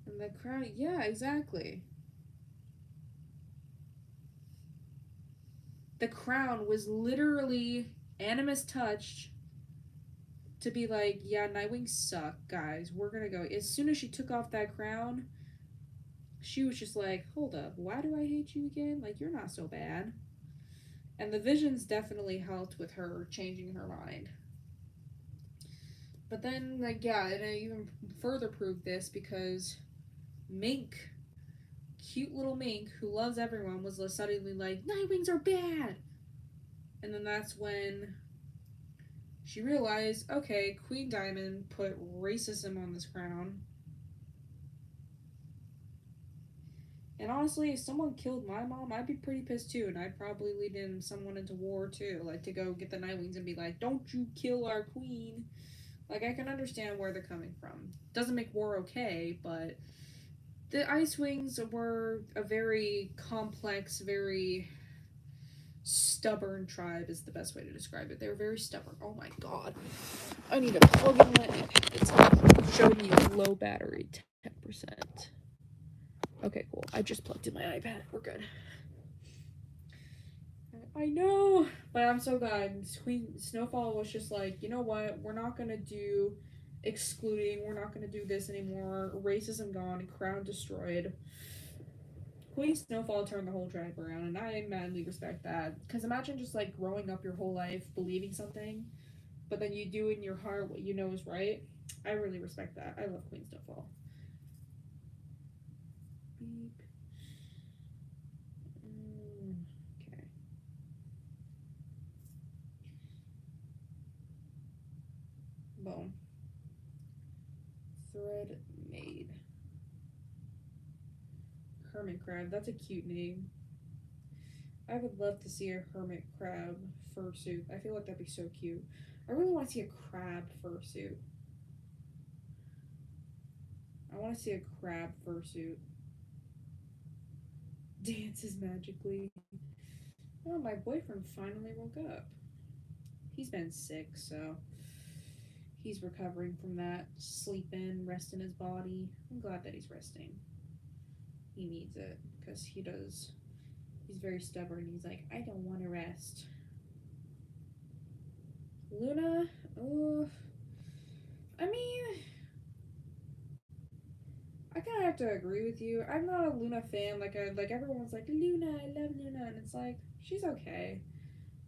And the crown, yeah, exactly. The crown was literally Animus touched to be like, yeah, Nightwing suck, guys. We're gonna go. As soon as she took off that crown, she was just like, hold up, why do I hate you again? Like, you're not so bad. And the visions definitely helped with her changing her mind. But then, like, yeah, and I even further proved this because Mink, cute little Mink who loves everyone, was suddenly like, Nightwings are bad. And then that's when she realized, okay, Queen Diamond put racism on this crown. And honestly, if someone killed my mom, I'd be pretty pissed too, and I'd probably lead in someone into war too, like to go get the Nightwings and be like, "Don't you kill our queen!" Like, I can understand where they're coming from. Doesn't make war okay, but the Ice Wings were a very complex, very stubborn tribe. Is the best way to describe it. They were very stubborn. Oh my god, I need to plug in my iPad. It's showing me low battery, 10%. Okay, cool. I just plugged in my iPad. We're good. I know, but I'm so glad. Queen Snowfall was just like, you know what? We're not gonna do excluding. We're not gonna do this anymore. Racism gone. Crown destroyed. Queen Snowfall turned the whole tribe around, and I madly respect that. Because imagine just like growing up your whole life believing something, but then you do in your heart what you know is right. I really respect that. I love Queen Snowfall. Beep. Okay. Boom. Thread made. Hermit crab. That's a cute name. I would love to see a hermit crab fursuit. I feel like that'd be so cute. I really want to see a crab fursuit. I want to see a crab fursuit. Dances magically. Oh, my boyfriend finally woke up. He's been sick, so he's recovering from that. Sleeping, resting his body. I'm glad that he's resting. He needs it because he does. He's very stubborn. He's like, I don't want to rest. Luna, oh, I mean, I kind of have to agree with you. I'm not a Luna fan. Like everyone's like Luna, I love Luna, and it's like she's okay.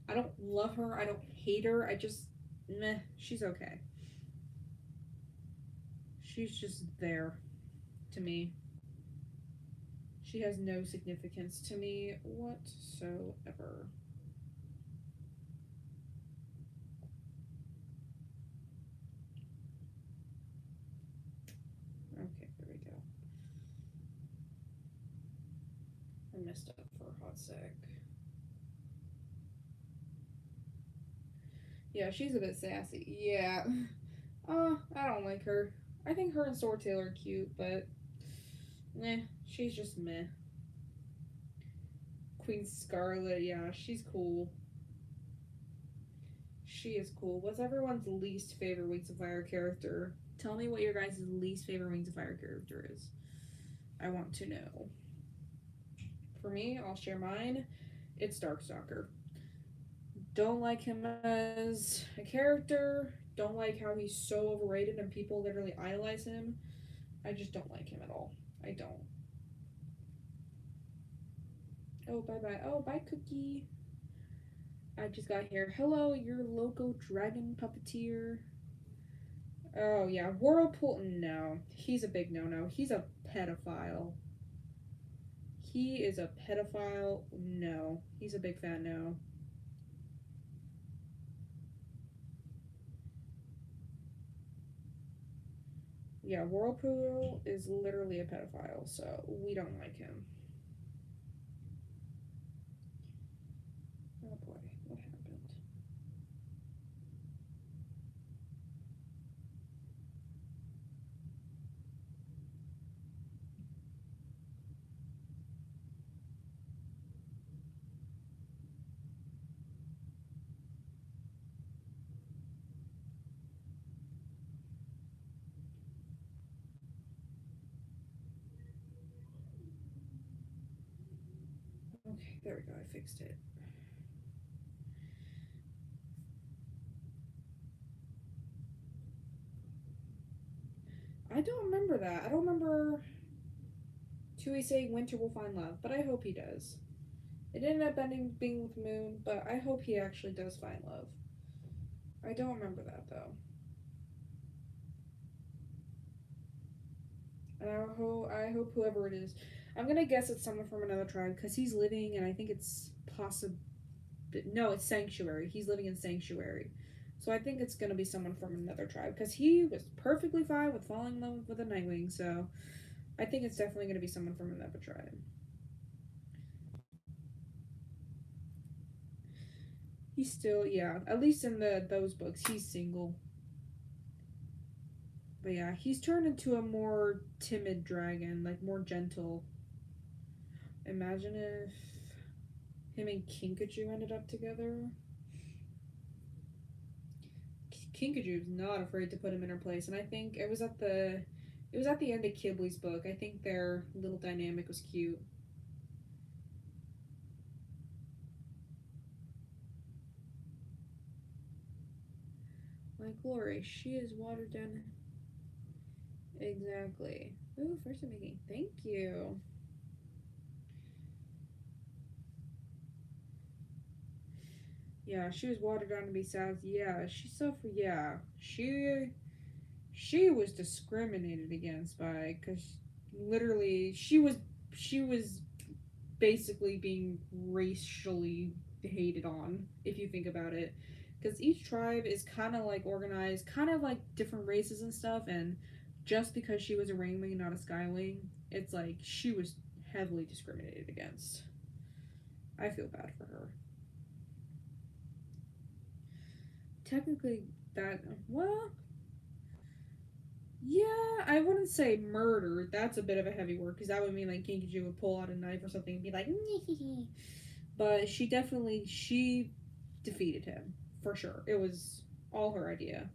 I don't love her. I don't hate her. I just meh. She's okay. She's just there to me. She has no significance to me whatsoever. Okay, there we go. I messed up for a hot sec. Yeah, she's a bit sassy. Yeah. I don't like her. I think her and Swordtail are cute, but she's just meh. Queen Scarlet, yeah, she's cool. She is cool. What's everyone's least favorite Wings of Fire character? Tell me what your guys' least favorite Wings of Fire character is. I want to know. For me, I'll share mine. It's Darkstalker. Don't like him as a character. don't like how he's so overrated and people literally idolize him. I just don't like him at all. I don't. Oh, bye bye. Oh, bye, Cookie. I just got here. Hello, your local dragon puppeteer. Oh, yeah. Whirlpool. No. He's a big no no. He's a pedophile. He is a pedophile. No. He's a big fat no. Yeah, Whirlpool is literally a pedophile, so we don't like him. Oh boy, what happened? Okay, there we go, I fixed it. I don't remember that. I don't remember Tui saying Winter will find love, but I hope he does. It ended up ending being with Moon, but I hope he actually does find love. I don't remember that though. And I hope whoever it is, I'm gonna guess it's someone from another tribe because he's living, and I think it's possible. No, it's Sanctuary. He's living in Sanctuary, so I think it's gonna be someone from another tribe because he was perfectly fine with falling in love with a Nightwing. So I think it's definitely gonna be someone from another tribe. He's still, yeah, at least in those books, he's single. But yeah, he's turned into a more timid dragon, like more gentle. Imagine if him and Kinkajou ended up together. Kinkajou's not afraid to put him in her place, and I think it was at the end of Kibley's book. I think their little dynamic was cute. Like Glory, she is watered down. Exactly. Ooh, first making. Thank you. Yeah, she was watered down to be sad. Yeah, she suffered. Yeah, she was discriminated against by because literally she was basically being racially hated on if you think about it because each tribe is kind of like organized kind of like different races and stuff and just because she was a rainwing not a skywing it's like she was heavily discriminated against. I feel bad for her. Technically that well yeah, I wouldn't say murder. That's a bit of a heavy word because that would mean like Kinkajou would pull out a knife or something and be like, but she defeated him for sure. It was all her idea.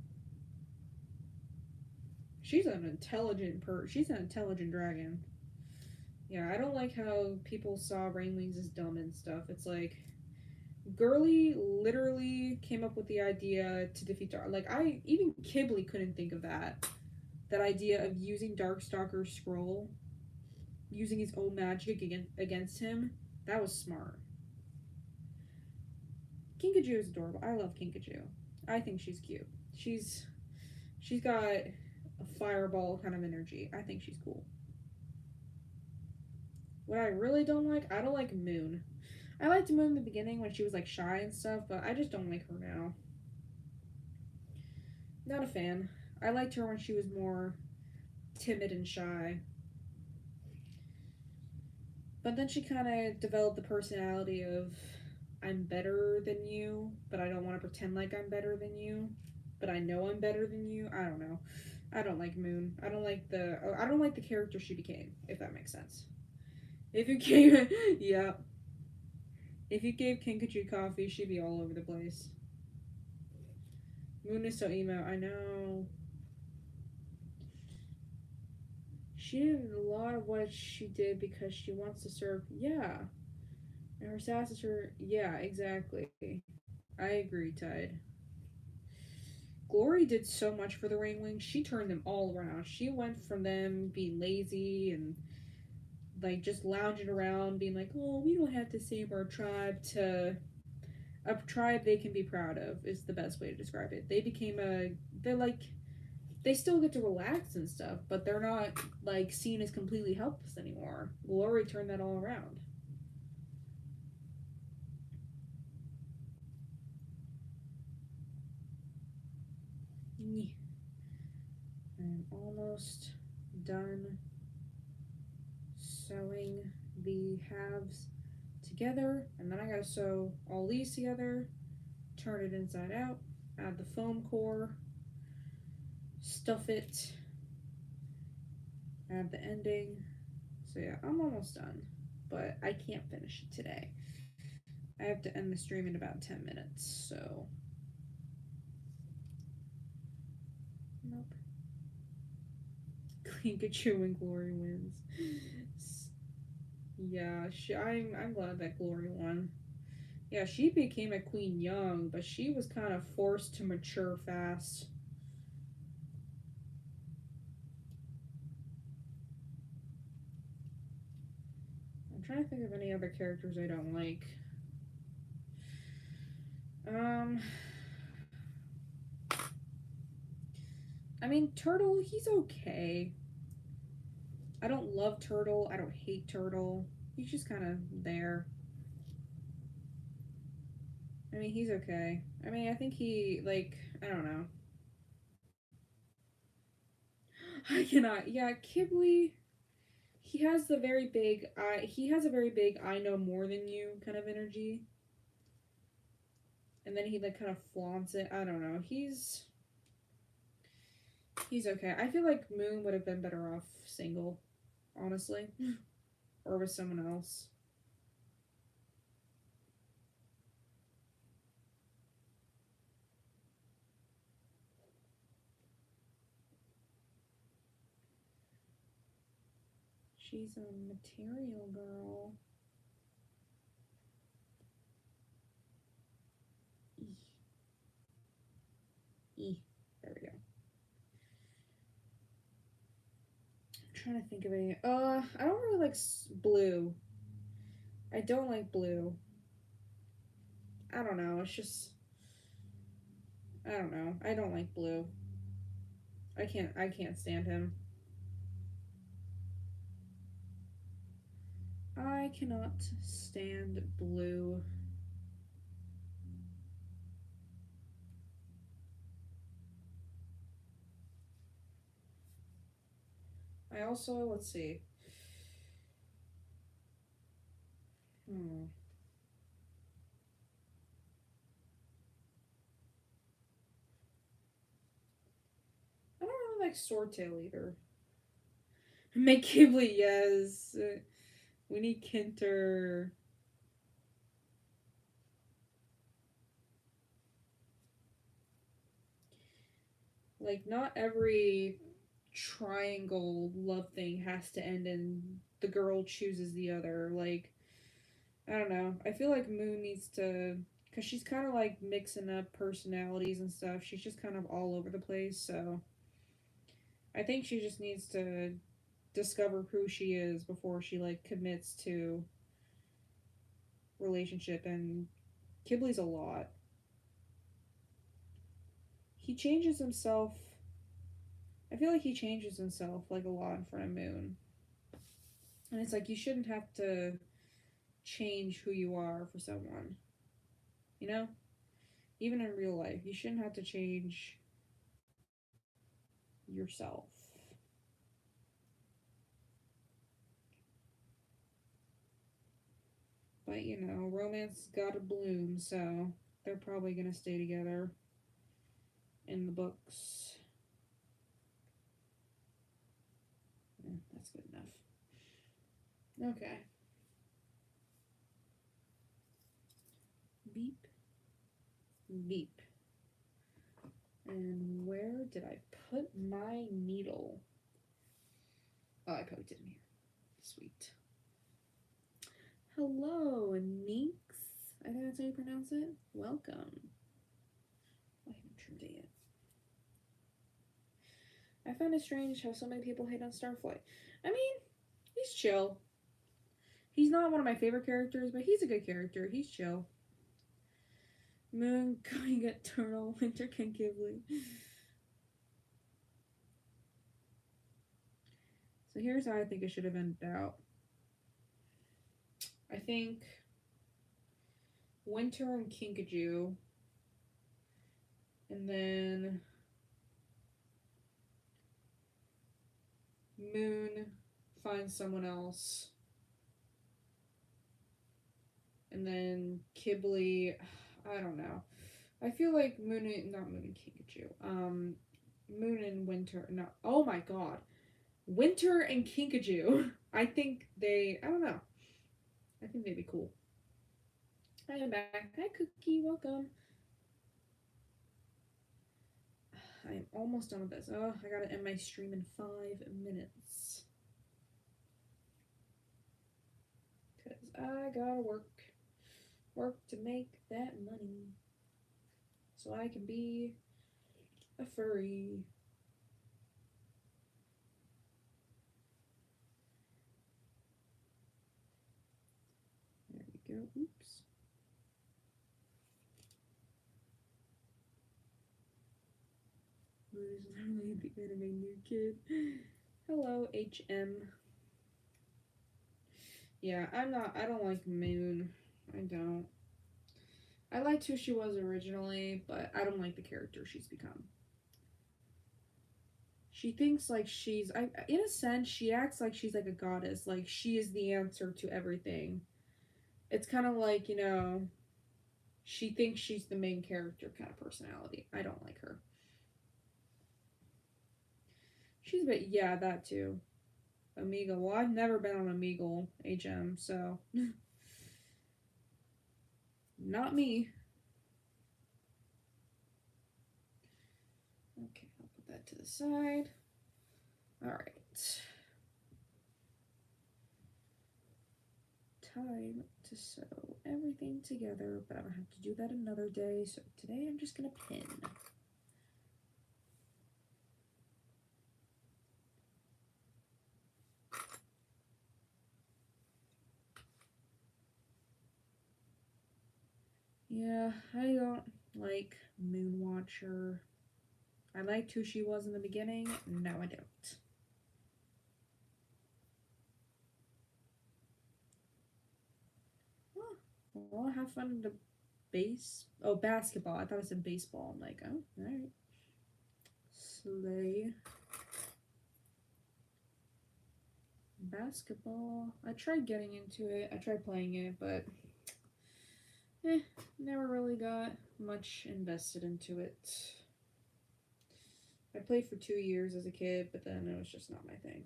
She's an intelligent dragon. Yeah, I don't like how people saw Rainwings as dumb and stuff. It's like Girly literally came up with the idea to defeat Dark. Like I even Kibley couldn't think of that. That idea of using Darkstalker's scroll, using his own magic against him. That was smart. Kinkajou is adorable. I love Kinkajou. I think she's cute. She's got a fireball kind of energy. I think she's cool. What I really don't like, I don't like Moon. I liked Moon in the beginning when she was like shy and stuff, but I just don't like her now. Not a fan. I liked her when she was more timid and shy. But then she kind of developed the personality of I'm better than you, but I don't want to pretend like I'm better than you, but I know I'm better than you. I don't know. I don't like Moon. I don't like the character she became, if that makes sense. If you gave yeah. If you gave Kinkajou coffee, she'd be all over the place. Moon is so emo, I know. She did a lot of what she did because she wants to serve yeah. And her sass is her yeah, exactly. I agree, Tide. Glory did so much for the Rain Wings. She turned them all around. She went from them being lazy and like just lounging around, being like, "Oh, we don't have to save our tribe," to a tribe they can be proud of. Is the best way to describe it. They became a. They're like they still get to relax and stuff, but they're not like seen as completely helpless anymore. Glory turned that all around. I'm almost done sewing the halves together, and then I gotta sew all these together, turn it inside out, add the foam core, stuff it, add the ending. So yeah, I'm almost done, but I can't finish it today. I have to end the stream in about 10 minutes, so nope. Pikachu and Glory wins. Yeah, I'm glad that Glory won. Yeah, she became a queen young, but she was kind of forced to mature fast. I'm trying to think of any other characters I don't like. Um, I mean, Turtle, he's okay. I don't love Turtle. I don't hate Turtle. He's just kind of there. I mean, he's okay. I mean, I think he, like, I don't know. I cannot. Yeah, Kibble, he has the very big, he has a very big I know more than you kind of energy. And then he, like, kind of flaunts it. I don't know. He's okay. I feel like Moon would have been better off single, honestly. Or with someone else. She's a material girl. There we go. I'm trying to think of any. I don't really like blue. I don't like blue. I don't know. It's just. I don't know. I don't like blue. I can't stand him. I cannot stand blue. I also, let's see. I don't really like Swordtail either. Make Kibble, yes. We need Kinter. Like, not every triangle love thing has to end in the girl chooses the other. Like, I don't know. I feel like Moon needs to, because she's kind of like mixing up personalities and stuff. She's just kind of all over the place. So I think she just needs to discover who she is before she like commits to relationship. And Kibley's a lot. He changes himself. I feel like he changes himself like a lot in front of Moon. And it's like you shouldn't have to change who you are for someone. You know? Even in real life, you shouldn't have to change yourself. But you know, romance gotta bloom, so they're probably gonna stay together in the books. Yeah, that's good enough. Okay. Beep. Beep. And where did I put my needle? Oh, I poked it in here. Sweet. Hello, Neeks. I think that's how you pronounce it. Welcome. I haven't turned it yet. I find it strange how so many people hate on Starflight. I mean, he's chill. He's not one of my favorite characters, but he's a good character. He's chill. Moon going at Turtle, Winter can Ghibli. So here's how I think it should have ended out. I think Winter and Kinkajou, and then Moon finds someone else, and then Ghibli, I don't know. I feel like not Moon and Kinkajou, Moon and Winter, no, oh my god. Winter and Kinkajou. I think I don't know. I think they'd be cool. I am back. Hi, Cookie. Welcome. I am almost done with this. Oh, I gotta end my stream in 5 minutes. Because I gotta work. Work to make that money. So I can be a furry. There we go. Oops. Who's literally the anime new kid? Hello, HM. Yeah, I don't like Moon. I don't. I liked who she was originally, but I don't like the character she's become. She thinks like in a sense, she acts like she's like a goddess. Like she is the answer to everything. It's kind of like, she thinks she's the main character kind of personality. I don't like her. She's a bit, yeah, that too. Omegle. Well, I've never been on Omegle HM, so. Not me. Okay, I'll put that to the side. Alright. Time to sew everything together, but I'm gonna have to do that another day, so today I'm just gonna pin. Yeah, I don't like Moonwatcher. I liked who she was in the beginning, now I don't. Oh, well, have fun in the basketball. I thought it said baseball. I'm like, oh, alright. Slay. Basketball. I tried getting into it. I tried playing it, but never really got much invested into it. I played for 2 years as a kid, but then it was just not my thing.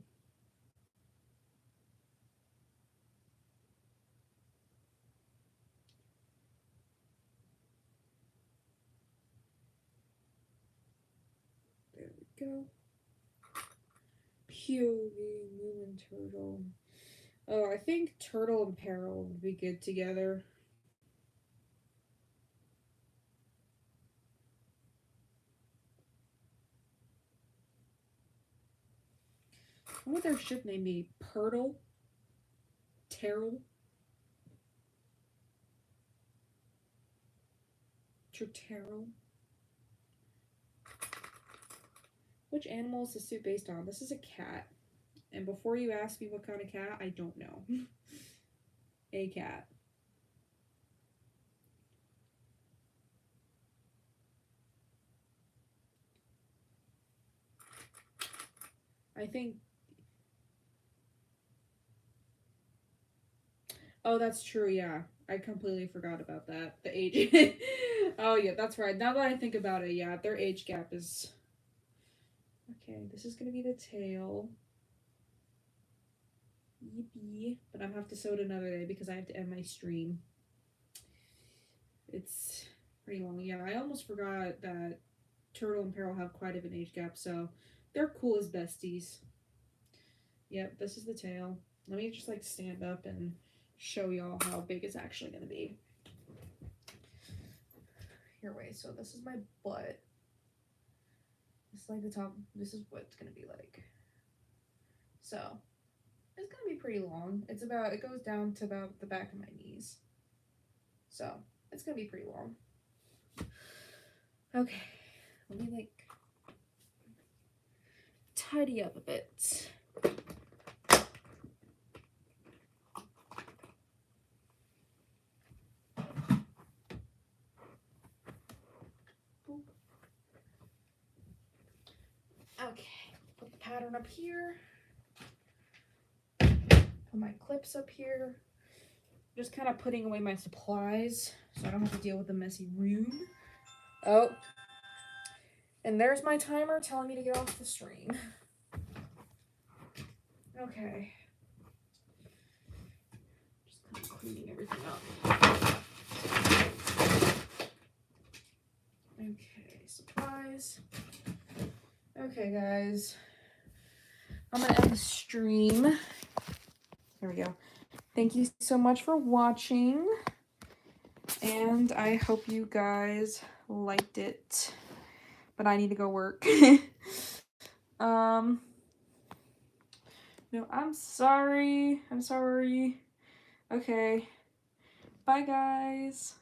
There we go. POV, Moon and Turtle. Oh, I think Turtle and Peril would be good together. What would their ship name be? Purtle? Terrell? Terrell? Which animal is the suit based on? This is a cat. And before you ask me what kind of cat, I don't know. A cat. I think. Oh, that's true, yeah. I completely forgot about that. The age. Oh, yeah, that's right. Now that I think about it, yeah, their age gap is. Okay, this is gonna be the tail. Yippee. But I'm gonna have to sew it another day because I have to end my stream. It's pretty long. Yeah, I almost forgot that Turtle and Peril have quite of an age gap, so they're cool as besties. Yep, this is the tail. Let me just like stand up and show y'all how big it's actually gonna be. Here, wait, so this is my butt. This is like the top. This is what it's gonna be like. So it's gonna be pretty long. It goes down to about the back of my knees. So it's gonna be pretty long. Okay, let me like tidy up a bit. Okay, put the pattern up here. Put my clips up here. Just kind of putting away my supplies so I don't have to deal with the messy room. Oh, and there's my timer telling me to get off the stream. Okay. Just kind of cleaning everything up. Okay, supplies. Okay, guys. I'm gonna end the stream. There we go. Thank you so much for watching. And I hope you guys liked it. But I need to go work. No, I'm sorry. I'm sorry. Okay. Bye, guys.